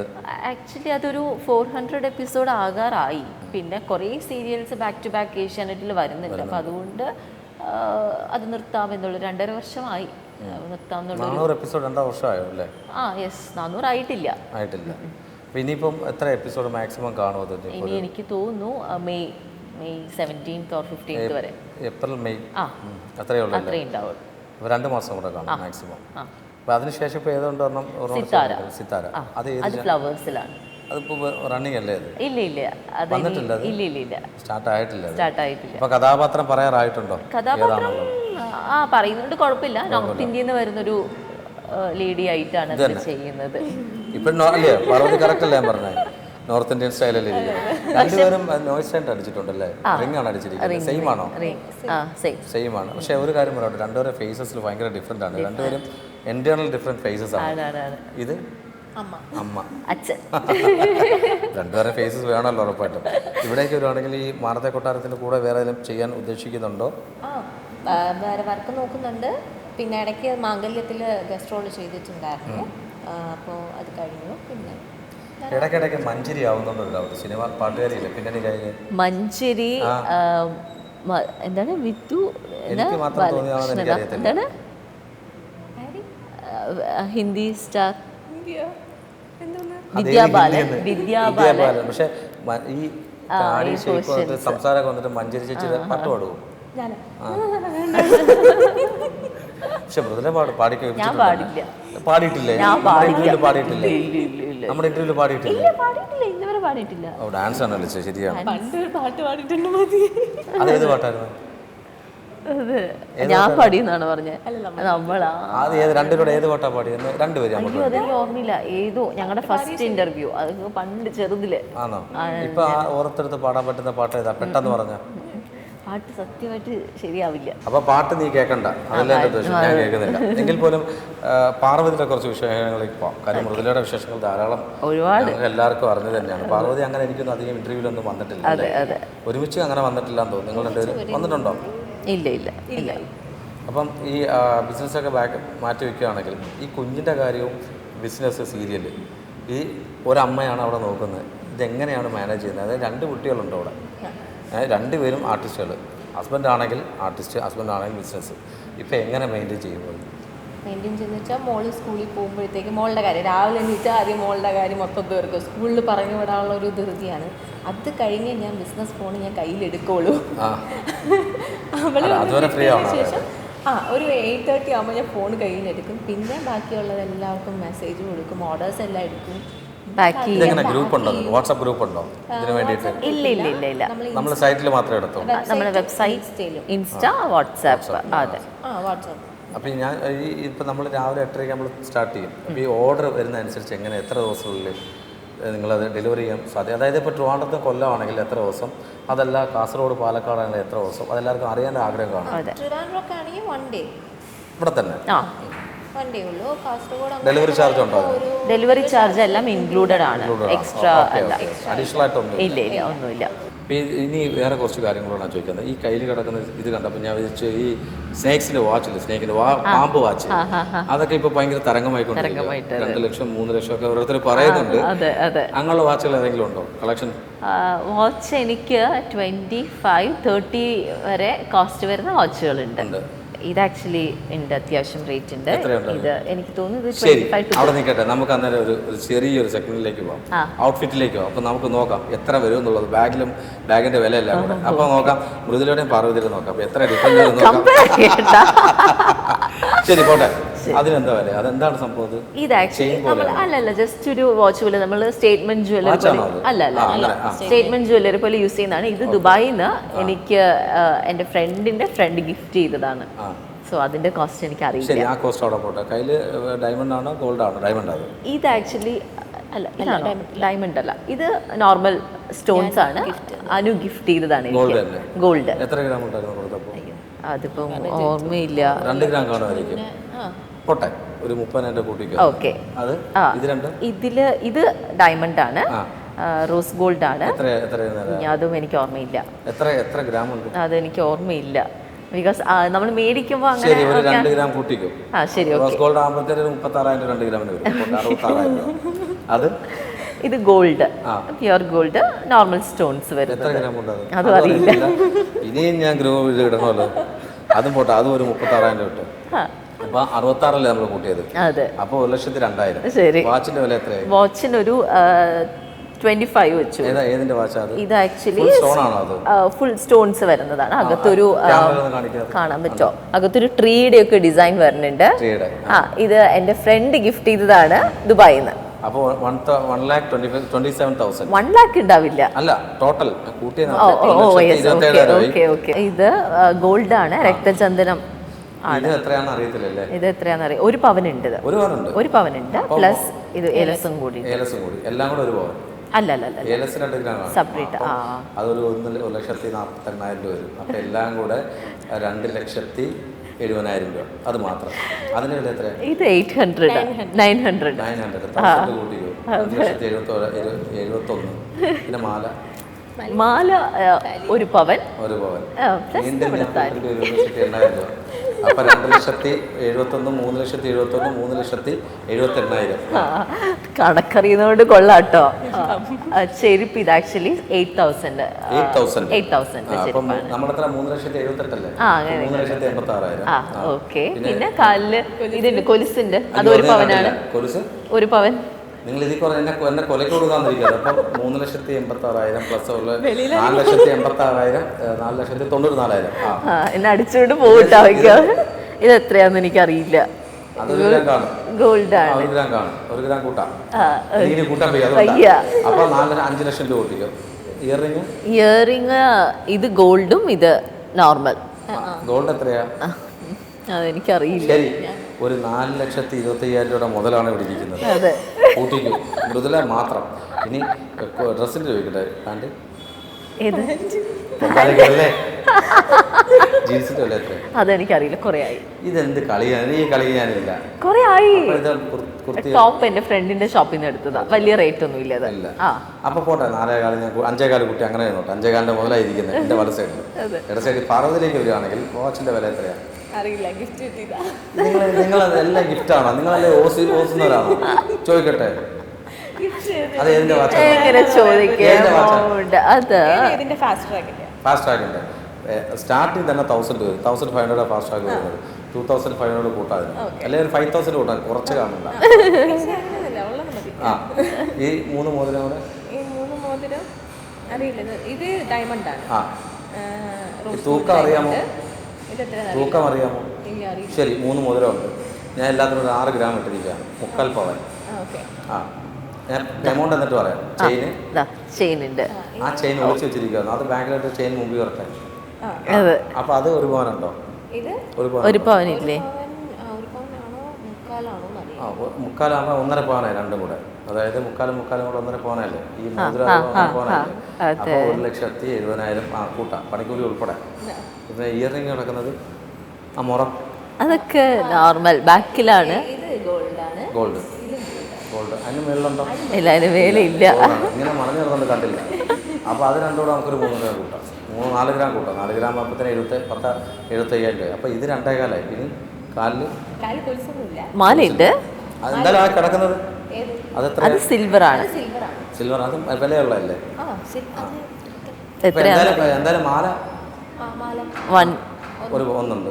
ആക്ച്വലി അതൊരു 400 എപ്പിസോഡ് ആകാറായി. പിന്നെ കുറേ സീരിയൽസ് ബാക്ക് ടു ബാക്ക് ഏഷ്യാനെറ്റിൽ വരുന്നുണ്ട്. അപ്പം അതുകൊണ്ട് അത് നിർത്താമെന്നുള്ളൂ. 2.5 വർഷമായി നിർത്താമെന്നുള്ള. 400 എപ്പിസോഡ് 2.5 വർഷമായോ അല്ലേ? യെസ്, 400 ആയിട്ടില്ല. അപ്പോൾ ഇനിയിപ്പം എത്ര എപ്പിസോഡ് മാക്സിമം കാണും അത്? ഇനി എനിക്ക് തോന്നുന്നു മെയ് 17th or 15th വരെ. ഏപ്രിൽ മെയ് അത്രയേ ഉള്ളൂ. അത്രേ ഉണ്ടാവുള്ളൂ. 2 മാസം കൂടെ കാണും മാക്സിമം. അപ്പോൾ അതിനുശേഷം ഇപ്പോൾ ഏതുകൊണ്ട് സിത്താര അത് ഫ്ലവേഴ്സിലാണ്. അതിപ്പോൾ റണ്ണിങ് അല്ലേ? അത് ഇല്ല, ഇല്ല, സ്റ്റാർട്ട് ആയിട്ടില്ല. അപ്പോൾ കഥാപാത്രം പറയാറായിട്ടുണ്ടോ? കഥാപാത്രം പറയുന്നുണ്ട്, കുഴപ്പമില്ല. നോർത്ത് ഇന്ത്യയിൽ നിന്ന് വരുന്നൊരു ലേഡി ആയിട്ടാണ് ചെയ്യുന്നത്. ഇപ്പം അല്ലേ പാർവതി കറക്റ്റ് അല്ലേ ഞാൻ പറഞ്ഞത്? നോർത്ത് ഇന്ത്യൻ സ്റ്റൈലല്ലേ ഇരിക്കുന്നത്. രണ്ടുപേരും നോയ്സ് ആൻഡ് അടിച്ചിട്ടുണ്ടല്ലേ? റിംഗ് ആണ് അടിച്ചിരിക്കുന്നത്. സെയിം ആണോ? സെയിം ആണ്. പക്ഷേ ഒരു കാര്യം പറയട്ടെ, രണ്ടുപേരും ഫേസസിൽ ഭയങ്കര ഡിഫറെൻ്റ് ആണ്. രണ്ടുപേരും ഇന്റേണൽ ഡിഫറെൻറ്റ് ഫേസസ് ആണ്. ഇത് അമ്മ, അച്ഛൻ. രണ്ടുപേരെ ഫേസസ് വേണമല്ലോ ഉറപ്പായിട്ടും. ഇവിടേക്ക് വരുവാണെങ്കിൽ ഈ മാറത്തെ കൊട്ടാരത്തിൻ്റെ കൂടെ വേറെ ഏതെങ്കിലും ചെയ്യാൻ ഉദ്ദേശിക്കുന്നുണ്ടോ? വേറെ വർക്ക് നോക്കുന്നുണ്ട്. പിന്നെ ഇടയ്ക്ക് മാംഗല്യത്തിൽ ഗസ്റ്റ് റോൾ ചെയ്തിട്ടുണ്ടായിരുന്നു. അപ്പോൾ അത് കഴിഞ്ഞു. പിന്നെ ഇടയ്ക്കിടയ്ക്ക് മഞ്ചേരി ആവുന്നുണ്ടോ? സിനിമ പാട്ടുകാരിയില്ല പിന്നണി കഴിഞ്ഞ് മഞ്ചേരി എന്താണ് വിത്തു എനിക്ക് മാത്രം തോന്നിയാണെന്ന് എനിക്കറിയത്തില്ല. എന്താണ് ഹിന്ദി സ്റ്റാർ വിദ്യാബാലൻ. പക്ഷെ ഈ സംസാരമൊക്കെ വന്നിട്ട് മഞ്ചേരി ചേച്ചിയുടെ പാട്ട് പാടുമോ? പക്ഷെ മൃദുല പാടിയിട്ടില്ലേ? നമ്മുടെ ഇന്റർവ്യൂല് പാടിയിട്ടില്ല. ഡാൻസ് ആണ് കളിച്ചത്. ശരിയാണ്. അതേത് പാട്ടായിരുന്നു? ഞാൻ പാടിയെന്നാണ് പറഞ്ഞത്. നമ്മളാ രണ്ടുപേരുടെ ഏത് പാട്ടാ പാടിയത്? രണ്ടുപേരും അതെനിക്ക് ഓർമ്മയില്ല. ഏതോ ഞങ്ങളുടെ ഫസ്റ്റ് ഇന്റർവ്യൂ, അത് പണ്ട് ചെറുതില്. ആണോ? ഇപ്പൊ ഓർത്തെടുത്ത് പാടാൻ പറ്റുന്ന പാട്ട് ഏതാ? പെട്ടെന്ന് പറഞ്ഞ പാട്ട് സത്യമായിട്ട് ശരിയാവില്ല. അപ്പൊ പാട്ട് നീ കേൾക്കണ്ട, അതല്ല എന്റെ ഉദ്ദേശം. ഞാൻ കേൾക്കുന്നില്ല. എങ്കിൽ പോലും പാർവതിയുടെ കുറച്ച് വിശേഷങ്ങളിലേക്ക് പോകാം. കാര്യം മൃദുലയുടെ വിശേഷങ്ങൾ ധാരാളം എല്ലാവർക്കും അറിഞ്ഞു തന്നെയാണ്. പാർവതി അങ്ങനെ എനിക്കൊന്നും അധികം ഇന്റർവ്യൂലൊന്നും വന്നിട്ടില്ല. ഒരുമിച്ച് അങ്ങനെ വന്നിട്ടില്ല എന്ന് തോന്നുന്നു. നിങ്ങൾ രണ്ടുപേരും വന്നിട്ടുണ്ടോ? ഇല്ല. അപ്പം ഈ ബിസിനസ്സൊക്കെ മാറ്റി വയ്ക്കുകയാണെങ്കിൽ ഈ കുഞ്ഞിൻ്റെ കാര്യവും ബിസിനസ് സീരിയൽ ഈ ഒരമ്മയാണ് അവിടെ നോക്കുന്നത്. ഇതെങ്ങനെയാണ് മാനേജ് ചെയ്യുന്നത്? അതായത് 2 കുട്ടികളുണ്ട് അവിടെ. രണ്ടുപേരും ആർട്ടിസ്റ്റുകൾ. ഹസ്ബൻഡ് ആണെങ്കിൽ ആർട്ടിസ്റ്റ്, ഹസ്ബൻഡ് ആണെങ്കിൽ ബിസിനസ്. ഇപ്പം എങ്ങനെ മെയിൻറ്റെയിൻ ചെയ്യുന്നത്? മെയിൻറ്റെയിൻ ചെയ്യുന്നത് വെച്ചാൽ മോള് സ്കൂളിൽ പോകുമ്പോഴത്തേക്ക് മോളുടെ കാര്യം രാവിലെ എണീറ്റാൽ ആദ്യം മോളുടെ കാര്യം മൊത്തം തീർക്കും. സ്കൂളിൽ പറഞ്ഞു വിടാനുള്ള ഒരു ധൃതിയാണ്. അത് കഴിഞ്ഞ് ഞാൻ ബിസിനസ് ഫോൺ ഞാൻ കയ്യിലെടുക്കുള്ളൂ. അതുവരെ ഫ്രീ ആവണം. ശേഷം ഒരു 8:30 ആകുമ്പോൾ ഞാൻ ഫോൺ കയ്യിലെടുക്കും. പിന്നെ ബാക്കിയുള്ളത് എല്ലാവർക്കും മെസ്സേജ് കൊടുക്കും, ഓർഡേഴ്സ് എല്ലാം എടുക്കും. ബാക്കി ഇതെങ്ങനെ ഗ്രൂപ്പ് ഉണ്ടോ, വാട്സാപ്പ് ഗ്രൂപ്പ് ഉണ്ടോ ഇതിന് വേണ്ടിയിട്ട്? ഇല്ല നമ്മൾ സൈറ്റിൽ മാത്രമേ എടുത്തോ? നമ്മുടെ വെബ്സൈറ്റ്, ഇൻസ്റ്റ, വാട്സാപ്പ്. അതെ, വാട്സാപ്പ്. അപ്പോൾ ഞാൻ ഇപ്പം നമ്മൾ രാവിലെ 8:30 നമ്മൾ സ്റ്റാർട്ട് ചെയ്യും. അപ്പോൾ ഈ ഓർഡർ വരുന്നതനുസരിച്ച് എങ്ങനെ എത്ര ദിവസത്തിനുള്ളിൽ നിങ്ങളത് ഡെലിവറി ചെയ്യാൻ സാധ്യത? അതായത് ഇപ്പോൾ ട്രിവാൻഡ്രത്ത് കൊല്ലമാണെങ്കിൽ എത്ര ദിവസം, അതല്ല കാസർഗോഡ് പാലക്കാടാണെങ്കിൽ എത്ര ദിവസം, അതെല്ലാവർക്കും അറിയാൻ ആഗ്രഹം കാണും. ട്രിവാൻഡ്രമൊക്കെ ആണെങ്കിൽ 1 day ഇവിടെ തന്നെ 1 day ഉള്ളൂ. കാസർഗോഡ് ഡെലിവറി ചാർജ് ഉണ്ടോ? ഡെലിവറി ചാർജ് എല്ലാം ഇൻക്ലൂഡഡ് ആണ്, എക്സ്ട്രാ അല്ല. അഡീഷണൽ ആയിട്ടൊന്നും ഇല്ല ഒന്നുമില്ല. ഇനി വേറെ കുറച്ച് കാര്യങ്ങളാണ് ചോദിക്കുന്നത്. ഈ കയ്യിൽ കിടക്കുന്ന ഇത് കണ്ടപ്പോൾ ഞാൻ വിചാരിച്ചു ഈ സ്നേക്സിന്റെ വാച്ചില്ലേ, സ്നേക്കിന്റെ പാമ്പ് വാച്ച്, അതൊക്കെ ഇപ്പൊ ഭയങ്കര തരംഗമായിക്കൊണ്ടിരിക്കും. 2 ലക്ഷം 3 ലക്ഷം ഒക്കെ ഓരോരുത്തർ പറയുന്നുണ്ട്. അങ്ങനെയുള്ള വാച്ചുകൾ ഏതെങ്കിലും ഉണ്ടോ കളക്ഷൻ? വാച്ച് എനിക്ക് 25-30 വരെ കോസ്റ്റ് വരുന്ന വാച്ചുകളുണ്ട്. ഇത് ആക്ച്വലി ഉണ്ട്, അത്യാവശ്യം റേറ്റ് ഉണ്ട്. ഇത് എനിക്ക് തോന്നുന്നു ശരി, അവിടെ നിൽക്കട്ടെ. നമുക്ക് അന്നേരം ഒരു ചെറിയൊരു സെഗ്മെന്റിലേക്ക് പോകാം, ഔട്ട്ഫിറ്റിലേക്ക് പോകാം. അപ്പൊ നമുക്ക് നോക്കാം എത്ര വരും എന്നുള്ളത്, ബാഗിന്റെ വില എല്ലാം കൂടെ. അപ്പൊ നോക്കാം, മൃദുലയുടെയും പാർവതിയുടെ നോക്കാം അപ്പൊ എത്ര ഡിഫറൻസ് നോക്കാം. ശരി പോട്ടെ, അതിനെന്താ വില, അതെന്താണ് സംഭവം? ഇത് ആക്ച്വലി അല്ലല്ല, ജസ്റ്റ് ഒരു വാച്ച് പോലെ നമ്മൾ സ്റ്റേറ്റ്മെന്റ് ജ്വല്ലറി പോലെ അല്ല സ്റ്റേറ്റ്മെന്റ് ജ്വല്ലറി പോലെ യൂസ് ചെയ്യുന്നതാണ്. ഇത് ദുബായിൽ നിന്ന് എനിക്ക് എൻ്റെ ഫ്രണ്ടിന്റെ ഫ്രണ്ട് ഗിഫ്റ്റ് ചെയ്തതാണ്. സോ അതിന്റെ കോസ്റ്റ് എനിക്ക് അറിയില്ല. ആ കോസ്റ്റ് അവിടെ പോട്ടെ. കയ്യില് ഡയമണ്ട് ആണോ ഗോൾഡ് ആണോ? ഡയമണ്ട് ആണ് ഇത് ആക്ച്വലി. അല്ല, ഡയമണ്ട് അല്ല, ഇത് നോർമൽ സ്റ്റോൺസ് ആണ്. അനു ഗിഫ്റ്റ് ചെയ്തതാണ് ഗോൾഡ്. എത്ര ഗ്രാം ഉണ്ടായിരുന്നു? അതിപ്പോ ഓർമ്മയില്ല. 2 ഗ്രാം കാണുമായിരിക്കും. പോട്ടെ, ഒരു 30,000 കൂട്ടിക്കോ. ഓക്കെ, അത് ഇത് രണ്ടും ഇത് ഡയമണ്ട് ആണ്, റോസ് ഗോൾഡ് ആണ്. അതും എനിക്ക് ഓർമ്മയില്ല. എത്ര ഗ്രാം ഉണ്ട്? അതെനിക്ക് ഓർമ്മയില്ല, ബിക്കോസ് നമ്മൾ മേടിക്കുമ്പോൾ അങ്ങനെ 2 ഗ്രാം കൂട്ടിക്കും. ശരി, റോസ് ഗോൾഡ് ആകുമ്പോഴത്തേക്ക് 36,000 2 ഗ്രാമിന് വരും. 66,000. അത് ഇത് gold, pure gold, normal stones വരും. എത്ര ഗ്രാം ഉണ്ട്? അതും അറിയില്ല. ഇനിയും ഞാൻ ഗ്രൂപ്പ് ഇടണമല്ലോ. അതും പോട്ടെ, അതും ഒരു 36,000 കിട്ടും. അപ്പൊ 66,000 നമ്മൾ കൂട്ടിയത്. അപ്പൊ 1,02,000. ശരി, വാച്ചിന്റെ വില എത്രയായി? വാച്ചിന് ഒരു 25 വെച്ചു. ഏതിന്റെ വാച്ചാ അത്? ഇത് ആക്ച്വലി ഫുൾ സ്റ്റോൺസ് വരുന്നതാണ്. അകത്തൊരു കാണാൻ പറ്റോ, അകത്തൊരു ട്രീയുടെ ഒക്കെ ഡിസൈൻ വരുന്നുണ്ട്. ഇത് എന്റെ ഫ്രണ്ട് ഗിഫ്റ്റ് ചെയ്തതാണ് ദുബായിൽ നിന്ന്. അപ്പോൾ 1,27,000. 1 lakh ഉണ്ടാവില്ല, അല്ല ടോട്ടൽ കൂട്ടിയ. ഇത് ഗോൾഡ് ആണ്, രക്തചന്ദനം. ഇത് എത്രയാണെന്ന് അറിയത്തില്ലല്ലേ? ഇത് എത്രയാണെന്ന് അറിയാം. 1 പവനുണ്ട്. 1 പവനുണ്ട് പ്ലസ് ഇത് ഏലസും കൂടി. എല്ലാം കൂടെ 1 പവൻ അല്ല, ഏലസ് 2 ഗ്രാം സെപ്പറേറ്റ്. അതൊരു 1,48,000 വരും. അപ്പൊ എല്ലാം കൂടെ 2,70,000 രൂപ. അത് മാത്രം. അതിന് വില എത്ര? ഇത് 800 900 കൂട്ടിയോ? 1,71,000. പിന്നെ മാല 1 പവൻ. 1 പവൻ. അപ്പൊ 2,71,000, 3,71,000, 3,71,000. കണക്കറിയുന്നതുകൊണ്ട് കൊള്ളാട്ടോ. ചെരുപ്പ് ഇത് ആക്ച്വലി 8,000. നമ്മളെത്ര? 3,78,000 അല്ലേ? 3,86,000. ഓക്കെ. പിന്നെ കാലില് ഇതുണ്ട്, കൊലുസുണ്ട്. അത് 1 പവനാണ്. കൊലുസ് 1 പവൻ. നിങ്ങൾ ഇതിൽ കുറെ എന്നെ കൊലയ്ക്ക് കൊടുക്കാന്നിരിക്കുന്നത്. അപ്പം 3,86,000 പ്ലസ് 4,86,000, 4,94,000. എന്നെ അടിച്ചുകൊണ്ട് പോകട്ടോ. ഇത് എത്രയാന്ന് എനിക്കറിയില്ല. ഗോൾഡ് ആണ്. 1 ഗ്രാം കാണും. 1 ഗ്രാം കൂട്ടാം. കൂട്ടാൻ വയ്യ. അപ്പൊ 5 ലക്ഷം രൂപ കൂട്ടിക്കോ. ഇയറിങ് ഇത് ഗോൾഡും ഇത് നോർമൽ. ഗോൾഡ് എത്രയാ? അതെനിക്കറിയില്ല. ശരി, ഒരു 4,25,000 രൂപയുടെ മുതലാണ് ഇവിടെ ഇരിക്കുന്നത്. കൂട്ടിക്കും മൃദുല മാത്രം. ഇനി ഡ്രസ്സിന്റെ ചോദിക്കട്ടെ, പാൻറ് ജീൻസിന്റെ വില എത്ര? അതെനിക്കറിയില്ല, കുറെ ആയി. ഇതെന്ത് കളിയാണ്? ഈ കളി ഞാനില്ല, കുറെ ആയി. ടോപ്പ് എന്റെ ഫ്രണ്ടിന്റെ ഷോപ്പിൽ നിന്ന് എടുത്തതാ, വലിയ റേറ്റ് ഒന്നും ഇല്ല. അപ്പൊ പോട്ടെ, 4,15 ഞാൻ 5,15 കുട്ടി അങ്ങനെ നോട്ടെ. 5,15 മുതലായിരിക്കുന്നത് എന്റെ വല സൈഡിൽ. ഇട സൈഡിൽ പാർവതിയിലേക്ക് വരികയാണെങ്കിൽ വാച്ചിന്റെ വില എത്രയാണ്? അറിയില്ല, ഗിഫ്റ്റ് കിട്ടിയതാ. നിങ്ങളത് എല്ലാം ഗിഫ്റ്റാണോ? നിങ്ങളല്ലേ ഓസുന്നവരാണോ? ചോദിക്കട്ടെ, അത് ഏതിന്റെ വാച്ചാണ്? ഫാസ്റ്റ് ട്രാക്കിന്റെ സ്റ്റാർട്ടിങ് തന്നെ 1,000 വരും. 1,500 ഫാസ്റ്റ് ട്രാക്ക് വരുന്നത്. 2,500 കൂട്ടാതെ, അല്ലെങ്കിൽ 5,000 കൂട്ടാൻ കുറച്ച് കാണില്ല. ഈ 3 മോതിരം കൂടെ അറിയില്ല. ഇത് ഡയമണ്ട് ആണ്. തൂക്കം അറിയാമോ? തൂക്കം അറിയാമോ? ഇല്ല അറിയില്ല. ശരി 3 മോതിരമുണ്ട്. ഞാൻ എല്ലാത്തിനും ഒരു 6 ഗ്രാം ഇട്ടിരിക്കുകയാണ്, 3/4 പവൻ. ഓക്കെ. ആ ഞാൻ എമൗണ്ട് എന്നിട്ട് പറയാം. ചെയിന് ചെയിനുണ്ട്, ആ ചെയിൻ ഒളിച്ച് വെച്ചിരിക്കുകയാണ്, അത് ബാങ്കിലോട്ട് ചെയിൻ മുമ്പിൽ വരട്ടെ. അതെ. അപ്പോൾ അത് 1 പവനുണ്ടോ? ഇത് 1 പവൻ. 1 പവനില്ലേ? 1 പവനാണോ 3/4 എന്നറിയാം. ആ 3/4 ആകുമ്പോൾ 1.5 പവനായി രണ്ടും കൂടെ, അതായത് 3/4 കൂടെ 1.5 പവനല്ലേ ഈ മോതിരം, 1 പവനല്ലേ. അപ്പോൾ 1,70,70,000 ആ കൂട്ടാം, പണിക്കൂലി ഉൾപ്പെടെ. പിന്നെ ഇയറിംഗ് കിടക്കുന്നത് ആ മുറം അതൊക്കെ നോർമൽ ബാക്കിലാണ്. ഇത് ഗോൾഡാണ്. ഗോൾഡ് അതിന് മേളിലുണ്ടോ? ഇല്ല, അതിന് വേലയില്ല. ഇങ്ങനെ മറഞ്ഞു കിടന്നുകൊണ്ട് കണ്ടില്ല. അപ്പോൾ അത് രണ്ടും കൂടെ നമുക്കൊരു 3 ഗ്രാം കൂട്ടാം, 4 ഗ്രാം കൂട്ടാം. 4 ഗ്രാം ആകുമ്പോഴത്തേന് 75,000 രൂപ. അപ്പോൾ ഇത് 2.25 ഇതിന് കാലിന് കൊലുസൊന്നുമില്ല, മാലയുണ്ട്. അതെന്തായാലും ആ കിടക്കുന്നത് അതെത്ര? അത് സിൽവറാണ്. സിൽവർ, അത് വിലയുള്ളതല്ലേ? എന്തായാലും മാല ഒന്നുണ്ട്.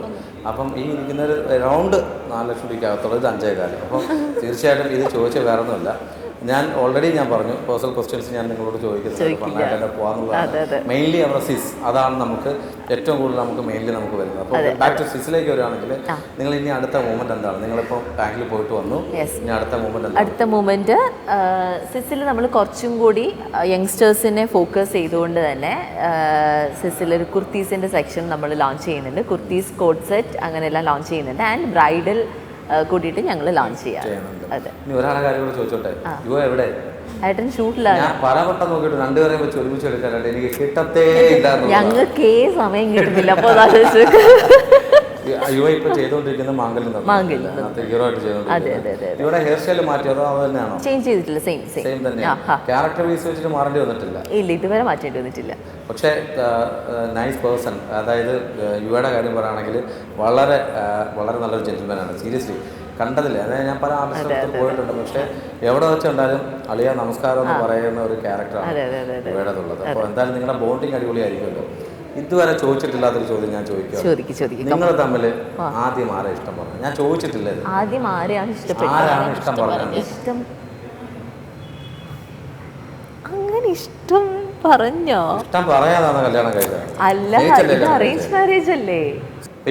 അപ്പം ഈ ഇരിക്കുന്നൊരു അറൗണ്ട് 4 ലക്ഷം രൂപയ്ക്കകത്തുള്ളത് 5.25. അപ്പം തീർച്ചയായിട്ടും ഇത് ചോദിച്ചാൽ വേറെ ഒന്നുമില്ല. ഞാൻ ഓൾറെഡി പറഞ്ഞു പേഴ്സണൽ ക്വസ്റ്റ്യൻസ് ഞാൻ നിങ്ങളോട് ചോദിക്കുന്നത് പണ്ടായിട്ടൊക്കെ പോകാന്നുള്ളതാണ്. മെയിൻലി അവിടെ സിസ്, അതാണ് നമുക്ക് ഏറ്റവും കൂടുതൽ നമുക്ക് മെയിൻലി നമുക്ക് വരുന്നത്. അപ്പോൾ ബാക്ക് ടു സിസിലേക്ക് വരികയാണെങ്കിൽ നിങ്ങൾ ഇനി അടുത്ത മൂവ്മെന്റ് എന്താണ്? നിങ്ങളിപ്പോൾ ബാങ്കിൽ പോയിട്ട് വന്നു, ഇനി അടുത്ത മൂവ്മെന്റ് എന്താണ്? അടുത്ത മൂവ്മെന്റ് സിസിൽ നമ്മൾ കുറച്ചും കൂടി യങ്സ്റ്റേഴ്സിനെ ഫോക്കസ് ചെയ്തുകൊണ്ട് തന്നെ സിസിൽ ഒരു കുർത്തീസിന്റെ സെക്ഷൻ നമ്മൾ ലോഞ്ച് ചെയ്യുന്നുണ്ട്. കുർത്തീസ്, കോഡ് സെറ്റ് അങ്ങനെയെല്ലാം ലോഞ്ച് ചെയ്യുന്നുണ്ട്. ആൻഡ് ബ്രൈഡൽ കൂട്ടിയിട്ട് ഞങ്ങൾ ലോഞ്ച് ചെയ്യാം. അതെ. ഇനി ഒരാളെ കാര്യം കൂടെ ചോദിച്ചോട്ടെ, യുവ എവിടെ? ഏട്ടൻ ഷൂട്ടിലാണ്. ഞാൻ പലവട്ടം നോക്കിയിട്ട് രണ്ടുപേരെയും വെച്ച് ഒരുമിച്ച് എടുക്കാനായിട്ട് എനിക്ക് കിട്ടത്തേ ഇല്ലായിരുന്നു. ഞങ്ങൾക്ക് സമയം കിട്ടുന്നില്ല. അപ്പോൾ യുവ ഇപ്പൊ ചെയ്തുകൊണ്ടിരിക്കുന്ന മാംഗല്യം ഹീറോ ആയിട്ട് ചെയ്തോണ്ടിരിക്കുന്നത്. ഇവിടെ ഹെയർ സ്റ്റൈൽ മാറ്റിയതോ അത് തന്നെയാണോ? ചേഞ്ച് ചെയ്തിട്ടില്ല, സെയിം തന്നെയാണ്. ക്യാരക്ടർ പീസ് വെച്ചിട്ട് മാറേണ്ടി വന്നിട്ടില്ല. ഇല്ല, ഇതുവരെ മാറ്റേണ്ടി വന്നിട്ടില്ല. പക്ഷേ നൈസ് പേഴ്സൺ, അതായത് യുവയുടെ കാര്യം പറയുകയാണെങ്കിൽ വളരെ വളരെ നല്ലൊരു ജെന്റിൽമാനാണ്. സീരിയസ്ലി കണ്ടതില്ല, അതായത് ഞാൻ പല ആർട്ടിസ്റ്റുകൾക്ക് പോയിട്ടുണ്ട്. പക്ഷേ എവിടെ വെച്ചുണ്ടാലും അളിയ നമസ്കാരം എന്ന് പറയുന്ന ഒരു ക്യാരക്ടറാണ് യുവയുടേതുള്ളത്. അപ്പോൾ എന്തായാലും നിങ്ങളുടെ ബോണ്ടിങ് അടിപൊളിയായിരിക്കുമല്ലോ. ഇതുവരെ ചോദിച്ചിട്ടില്ലാത്തൊരു ചോദ്യം ഞാൻ ചോദിക്കാം. നിങ്ങൾ തമ്മിൽ ആദ്യം ആരെ ഇഷ്ടം പറഞ്ഞു? ഞാൻ ചോദിച്ചിട്ടില്ല. ആദ്യം ആരെയാണ് ആരാണ് ഇഷ്ടം പറഞ്ഞത്? ഇഷ്ടം അങ്ങനെ ഇഷ്ടം പറഞ്ഞോ? ഇഷ്ടം പറയാതാണ് കല്യാണം കഴിച്ചത്? അല്ല, അറേഞ്ച് മാരേജ് അല്ലേ?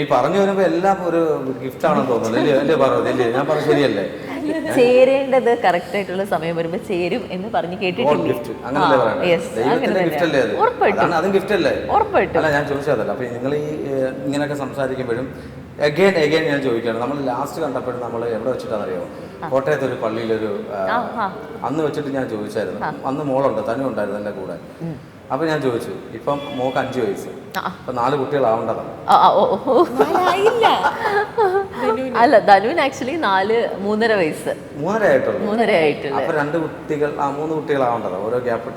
ഈ പറഞ്ഞു വരുമ്പോ എല്ലാം ഒരു ഗിഫ്റ്റ് ആണെന്ന് തോന്നുന്നു അല്ലേ പറഞ്ഞത്? ഞാൻ പറഞ്ഞു ശരിയല്ലേ? ചേരേണ്ടത് കറക്റ്റ് ആയിട്ടുള്ള സമയം വരുമ്പോ ചേരും എന്ന് പറഞ്ഞു കേട്ടിട്ടില്ലേ? അതും ഗിഫ്റ്റ് അല്ലേ? അല്ല, ഞാൻ ചോദിച്ചതല്ല. അപ്പൊ നിങ്ങൾ ഈ ഇങ്ങനെയൊക്കെ സംസാരിക്കുമ്പോഴും എഗെയിൻ ഞാൻ ചോദിക്കുകയാണ്. നമ്മൾ ലാസ്റ്റ് കണ്ടപ്പോഴും നമ്മൾ എവിടെ വെച്ചിട്ടാണെന്നറിയോ? കോട്ടയത്ത് ഒരു പള്ളിയിലൊരു അന്ന് വെച്ചിട്ട് ഞാൻ ചോദിച്ചായിരുന്നു. അന്ന് മോളുണ്ട്, തനു ഉണ്ടായിരുന്നു എൻ്റെ കൂടെ. അപ്പൊ ഞാൻ ചോദിച്ചു, ഇപ്പം മോക്ക് 5 വയസ്സ്, അപ്പൊ 4 കുട്ടികളാവേണ്ടതാണ്. അല്ല, ധനുവിന് ആക്ച്വലി 3.5 വയസ്സ്. 3.5 ആയിട്ടുള്ളൂ. 3.5 ആയിട്ടുള്ളൂ. അപ്പൊ 2 കുട്ടികൾ 3 കുട്ടികളാവേണ്ടതാണ് ഓരോ ഗ്യാപ്പ്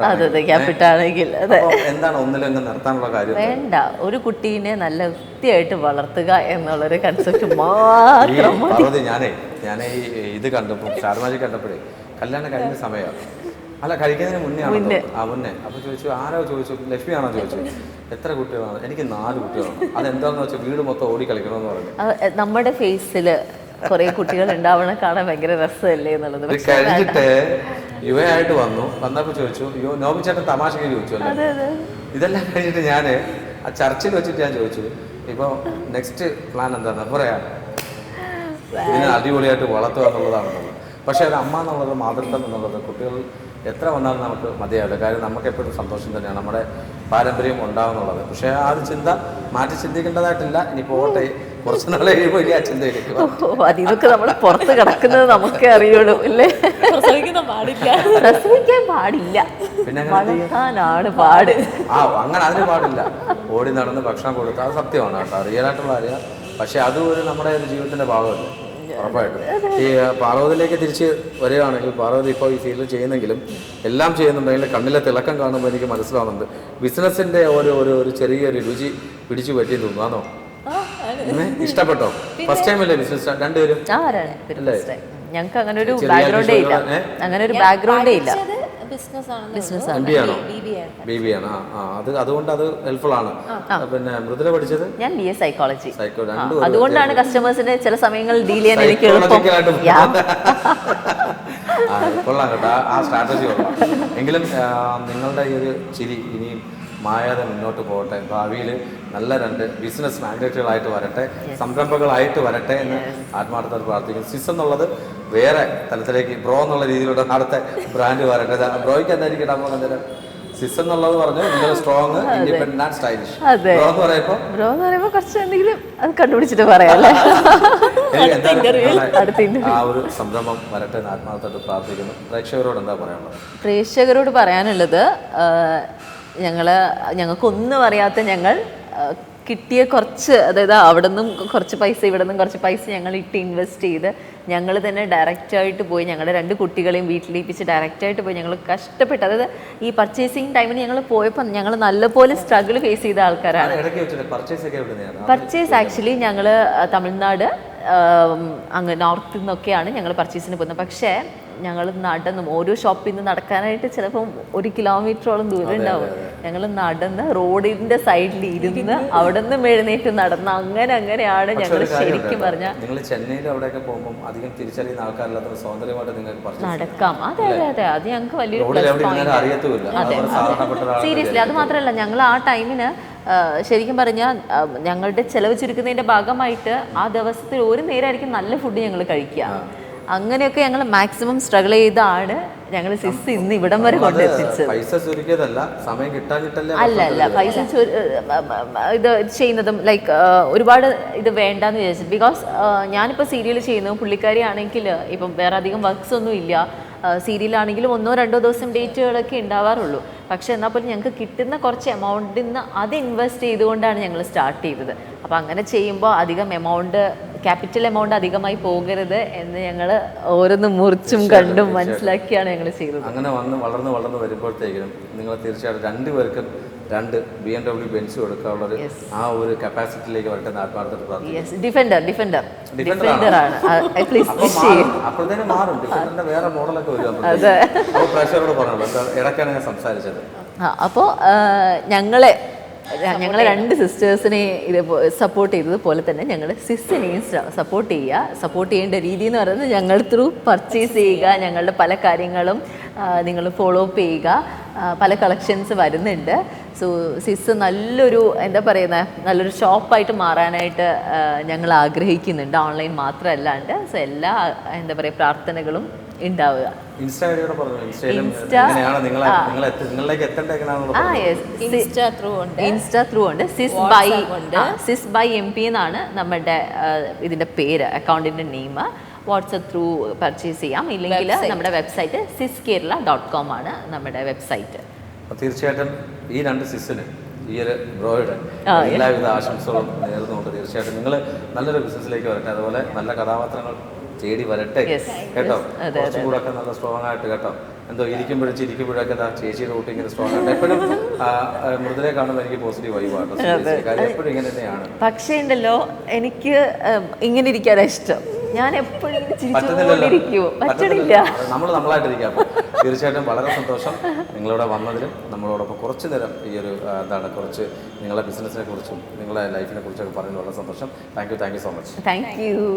ഗ്യാപ്പിട്ടാണെങ്കിൽ. എന്താണ് ഒന്നിലെങ്കിലും നിർത്താനുള്ള കാര്യം? വേണ്ട, ഒരു കുട്ടീനെ നല്ല വൃത്തിയായിട്ട് വളർത്തുക എന്നുള്ളൊരു കൺസെപ്റ്റ് മാത്രം മതി. ഞാനേ ഇത് കണ്ടപ്പോൾ സ്റ്റാർമാജിക് കണ്ടപ്പോഴേ കല്യാണം കഴിഞ്ഞ സമയമാണ്. അല്ല, കഴിക്കുന്നതിന് മുന്നേ. അപ്പോൾ ചോദിച്ചു, ആരോ ചോദിച്ചു, ലക്ഷ്മിയാണോ ചോദിച്ചു, എത്ര കുട്ടികളാണ്? എനിക്ക് 4 കുട്ടികളാണ്. അതെന്താണെന്ന് വെച്ചാൽ വീട് മൊത്തം ഓടി കളിക്കണമെന്ന് പറഞ്ഞു. നമ്മുടെ ഫേസിൽ കുറെ കുട്ടികൾ ഉണ്ടാവണം, കാണാൻ ഭയങ്കര രസമല്ലേ എന്നുള്ളത്. കഴിഞ്ഞിട്ട് യുവയായിട്ട് വന്നപ്പോൾ ചോദിച്ചു, നോബിച്ചേട്ടൻ തമാശക്ക് ചോദിച്ചു അല്ലേ? ഇതെല്ലാം കഴിഞ്ഞിട്ട് ഞാൻ ആ ചർച്ചിൽ വെച്ചിട്ട് ഞാൻ ചോദിച്ചു, ഇപ്പോൾ നെക്സ്റ്റ് പ്ലാൻ എന്താണെന്ന് പറയാം. ഇതിനെ അടിപൊളിയായിട്ട് വളർത്തുക എന്നുള്ളതാണെന്നുള്ളത്. പക്ഷേ ഒരു അമ്മ എന്നുള്ളത്, മാതൃത്വം എന്നുള്ളത് കുട്ടികൾ എത്ര വന്നാലും നമുക്ക് മതിയാവില്ല. കാര്യം നമുക്ക് എപ്പോഴും സന്തോഷം തന്നെയാണ്, നമ്മുടെ പാരമ്പര്യം ഉണ്ടാവുന്നുള്ളത്. പക്ഷേ ആ ഒരു ചിന്ത മാറ്റി ചിന്തിക്കേണ്ടതായിട്ടില്ല. ഇനി പോട്ടെ, കുറച്ച് നാളെ കഴിയുമ്പോൾ ഇനി ആ ചിന്തയിലേക്ക് ഇതൊക്കെ നമ്മൾ പുറത്ത് കിടക്കുന്നത് നമുക്കേ അറിയുള്ളൂ അല്ലേ? പ്രസവിക്കാൻ പാടില്ല, പിന്നെ വളർത്താനാണ് പാട്. അങ്ങനെ അതിന് പാടില്ല. ഓടി നടന്ന് ഭക്ഷണം കൊടുത്ത് അത് സത്യമാണ് കേട്ടോ, റിയലായിട്ടുള്ള അറിയാം. പക്ഷെ അതും ഒരു നമ്മുടെ ഒരു ജീവിതത്തിന്റെ ഭാഗമല്ലേ? ഉറപ്പായിട്ടും. ഈ പാർവതിയിലേക്ക് തിരിച്ച് വരികയാണെങ്കിൽ, പാർവതി ഇപ്പോൾ ഈ ഫീൽഡ് ചെയ്യുന്നെങ്കിലും എല്ലാം ചെയ്യുന്നുണ്ടെങ്കിൽ കണ്ണിലെ തിളക്കം കാണുമ്പോൾ എനിക്ക് മനസ്സിലാവുന്നുണ്ട് ബിസിനസ്സിന്റെ ഒരു ചെറിയൊരു രുചി പിടിച്ചു പറ്റി തോന്നുന്നു. ഇഷ്ടപ്പെട്ടോ? ഫസ്റ്റ് ടൈം അല്ലേ ബിസിനസ് രണ്ടുപേരും? ഞങ്ങൾക്ക് അങ്ങനെ ഒരു ബാക്ക്ഗ്രൗണ്ടേ ഇല്ല. അങ്ങനെ ഒരു ബാക്ക്ഗ്രൗണ്ടേ ഇല്ല. ബിബി ആണ്. അതുകൊണ്ട് അത് ഹെൽപ്ഫുൾ ആണ്. പിന്നെ മൃദുല പഠിച്ചത്? ഞാൻ BA സൈക്കോളജി. അതുകൊണ്ടാണ് കസ്റ്റമേഴ്സിനെ ചില സമയങ്ങളിൽ ഡീൽ ചെയ്യാൻ എനിക്ക് എളുപ്പം. കൊള്ളാം കേട്ടോ, ആ സ്ട്രാറ്റജി കൊള്ളാം. എങ്കിലും നിങ്ങളുടെ ഈ ഒരു ചിരി ഇനിയും മായാതെ മുന്നോട്ട് പോകട്ടെ. ഭാവിയിൽ നല്ല 2 ബിസിനസ് മാഗ്നറ്റുകളായിട്ട് വരട്ടെ, സംരംഭങ്ങളായിട്ട് വരട്ടെ എന്ന് ആത്മാർത്ഥത പ്രാർത്ഥിക്കുന്നു. സിസ് എന്നുള്ളത് വേറെ തലത്തിലേക്ക് ബ്രോ എന്നുള്ള രീതിയിലുള്ള അടുത്ത ബ്രാൻഡ് വരട്ടെ. ബ്രോയ്ക്ക് എന്തായിരിക്കും ഇടാൻ പോകുന്നത്? സിസ് എന്നുള്ളത് പറഞ്ഞു നിങ്ങൾ strong, independent and stylish. Bro എന്ന് പറയുമ്പോൾ കുറച്ച് എന്തെങ്കിലും അത് കണ്ടുപിടിച്ചിട്ട് പറയാല്ലേ. ആ ഒരു സംരംഭം വരട്ടെ എന്ന് ആത്മാർത്ഥമായിട്ട് പ്രാർത്ഥിക്കുന്നു. പ്രേക്ഷകരോട് എന്താ പറയാനുള്ളത്? പ്രേക്ഷകരോട് പറയാനുള്ളത്, ഞങ്ങൾക്കൊന്നും അറിയാത്ത ഞങ്ങൾ കിട്ടിയ കുറച്ച്, അതായത് അവിടെ നിന്നും കുറച്ച് പൈസ ഇവിടെ നിന്നും കുറച്ച് പൈസ ഞങ്ങൾ ഇൻവെസ്റ്റ് ചെയ്ത് ഞങ്ങൾ തന്നെ ഡയറക്റ്റായിട്ട് പോയി ഞങ്ങളുടെ 2 കുട്ടികളെയും വീട്ടിലേപ്പിച്ച് ഡയറക്റ്റായിട്ട് പോയി ഞങ്ങൾ കഷ്ടപ്പെട്ട്, അതായത് ഈ പർച്ചേസിങ് ടൈമിന് ഞങ്ങൾ പോയപ്പോൾ ഞങ്ങൾ നല്ലപോലെ സ്ട്രഗിൾ ഫേസ് ചെയ്ത ആൾക്കാരാണ്. പർച്ചേസ് ആക്ച്വലി ഞങ്ങൾ തമിഴ്നാട് അങ്ങ് നോർത്തിൽ നിന്നൊക്കെയാണ് ഞങ്ങൾ പർച്ചേസിന് പോകുന്നത്. പക്ഷേ ഞങ്ങൾ നടന്നും ഓരോ ഷോപ്പിൽ നിന്ന് നടക്കാനായിട്ട് ചിലപ്പം 1 കിലോമീറ്ററോളം ദൂരം ഉണ്ടാവും. ഞങ്ങൾ നടന്ന് റോഡിന്റെ സൈഡിൽ ഇരുന്ന് അവിടെ നിന്ന് എഴുന്നേറ്റ് നടന്ന് അങ്ങനെയാണ് ഞങ്ങൾ ശരിക്കും പറഞ്ഞാൽ നിങ്ങൾ ചെന്നൈയിൽ അവിടെയൊക്കെ പോകുമ്പോൾ അധികം തിരിച്ചറിയുന്ന ആൾക്കാരില്ലാത്ത സ്വതന്ത്രമായിട്ട് നിങ്ങൾക്ക് നടക്കാം. അതെ അത് ഞങ്ങൾക്ക് വലിയൊരു സീരിയസ്ലി. അത് മാത്രമല്ല ഞങ്ങൾ ആ ടൈമിന് ശരിക്കും പറഞ്ഞാൽ ഞങ്ങളുടെ ചിലവ് ചുരുക്കുന്നതിന്റെ ഭാഗമായിട്ട് ആ ദിവസത്തിൽ ഒരു നേരമായിരിക്കും നല്ല ഫുഡ് ഞങ്ങൾ കഴിക്കുക. അങ്ങനെയൊക്കെ ഞങ്ങൾ മാക്സിമം സ്ട്രഗിൾ ചെയ്താണ് ഞങ്ങൾ സിസ് ഇന്ന് ഇവിടം വരെ കൊണ്ടെത്തിച്ചത്. അല്ല പൈസ ഇത് ചെയ്യുന്നതും ലൈക്ക് ഒരുപാട് ഇത് വേണ്ടാന്ന് വിചാരിച്ചത്. ബിക്കോസ് ഞാനിപ്പോൾ സീരിയൽ ചെയ്യുന്നു, പുള്ളിക്കാരി ആണെങ്കിൽ ഇപ്പം വേറെ അധികം വർക്ക്സ് ഒന്നും ഇല്ല. സീരിയലാണെങ്കിലും 1-2 ദിവസം ഡേറ്റുകളൊക്കെ ഉണ്ടാവാറുള്ളൂ. പക്ഷെ എന്നാൽ പോലും ഞങ്ങൾക്ക് കിട്ടുന്ന കുറച്ച് എമൗണ്ടിൽ നിന്ന് അത് ഇൻവെസ്റ്റ് ചെയ്തുകൊണ്ടാണ് ഞങ്ങൾ സ്റ്റാർട്ട് ചെയ്തത്. അപ്പോൾ അങ്ങനെ ചെയ്യുമ്പോൾ അധികം എമൗണ്ട്, ക്യാപിറ്റൽ എമൗണ്ട് അധികമായി പോകരുത് എന്ന് ഞങ്ങൾ ഓരോന്ന് മുറിച്ചും കണ്ടും മനസ്സിലാക്കിയാണ് ഞങ്ങൾ ചെയ്തത്. അങ്ങനെ വളർന്ന് വരുമ്പോഴത്തേക്കും നിങ്ങൾ തീർച്ചയായിട്ടും 2 പേർക്കും 2 BMW ബെൻസ് കൊടുക്കാനുള്ള ആ ഒരു കപ്പാസിറ്റിയിലേക്ക് വരട്ടെ ആത്മാർത്ഥത പ്രാർത്ഥിക്കുന്നു. ഡിഫൻഡർ ആണ്. അപ്പോഴത്തേനും മാറും. ഡിഫൻഡറിന്റെ വേറെ മോഡലൊക്കെ വരും. അപ്പോൾ പ്രേക്ഷകരോട് പറഞ്ഞല്ലോ, ഇടയ്ക്കാണ് ഞാൻ സംസാരിച്ചത്. അപ്പോൾ ഞങ്ങളെ 2 സിസ്റ്റേഴ്സിനെ ഇത് സപ്പോർട്ട് ചെയ്തതുപോലെ തന്നെ ഞങ്ങൾ സിസ്സിനെയും സപ്പോർട്ട് ചെയ്യേണ്ട രീതി എന്ന് പറയുന്നത് ഞങ്ങൾ ത്രൂ പർച്ചേസ് ചെയ്യുക, ഞങ്ങളുടെ പല കാര്യങ്ങളും നിങ്ങൾ ഫോളോ അപ്പ് ചെയ്യുക. പല കളക്ഷൻസ് വരുന്നുണ്ട്. സോ സിസ് നല്ലൊരു നല്ലൊരു ഷോപ്പായിട്ട് മാറാനായിട്ട് ഞങ്ങൾ ആഗ്രഹിക്കുന്നുണ്ട്, ഓൺലൈൻ മാത്രമല്ലാണ്ട്. സോ എല്ലാ പ്രാർത്ഥനകളും ഉണ്ടാവുക. ഇൻസ്റ്റാ ത്രൂ ഉണ്ട്. സിസ് ബൈ MP എന്നാണ് നമ്മുടെ ഇതിന്റെ പേര്, അക്കൗണ്ടിന്റെ നെയിം. വാട്സപ്പ് ത്രൂ പർച്ചേസ് ചെയ്യാം, ഇല്ലെങ്കിൽ നമ്മുടെ വെബ്സൈറ്റ് siskerala.com ആണ് നമ്മുടെ വെബ്സൈറ്റ്. തീർച്ചയായിട്ടും ഈ 2 സിസിന് ഈ ഒരു ബ്രോയുടെ എല്ലാവിധ ആശംസകളും നേർന്നുകൊണ്ട് തീർച്ചയായിട്ടും നിങ്ങൾ നല്ലൊരു ബിസിനസ്സിലേക്ക് വരട്ടെ. അതുപോലെ നല്ല കഥാപാത്രങ്ങൾ തേടി വരട്ടെ കേട്ടോ. കുറച്ചും കൂടെ ഒക്കെ നല്ല സ്ട്രോങ് ആയിട്ട് കേട്ടോ. എന്തോ ചിരിക്കുമ്പോഴൊക്കെ ചേച്ചിയുടെ കൂട്ടി ഇങ്ങനെ സ്ട്രോങ് ആയിട്ട് എപ്പോഴും മൃദുലെ കാണുമ്പോൾ എനിക്ക് പോസിറ്റീവ് വൈബാണ്. കാര്യം എപ്പോഴും ഇങ്ങനെ തന്നെയാണ്. പക്ഷേ ഉണ്ടല്ലോ, എനിക്ക് ഇങ്ങനെ ഇരിക്കാനാ ഇഷ്ടം. ഞാൻ എപ്പോഴും പറ്റണില്ല. നമ്മൾ നമ്മളായിട്ടിരിക്കാം. അപ്പോൾ തീർച്ചയായിട്ടും വളരെ സന്തോഷം നിങ്ങളിവിടെ വന്നതിലും നമ്മളോടൊപ്പം കുറച്ച് നേരം ഈ ഒരു കുറച്ച് നിങ്ങളുടെ ബിസിനസ്സിനെ കുറിച്ചും നിങ്ങളുടെ ലൈഫിനെ കുറിച്ചൊക്കെ പറഞ്ഞതിൽ വളരെ സന്തോഷം. Thank you so much. Thank you.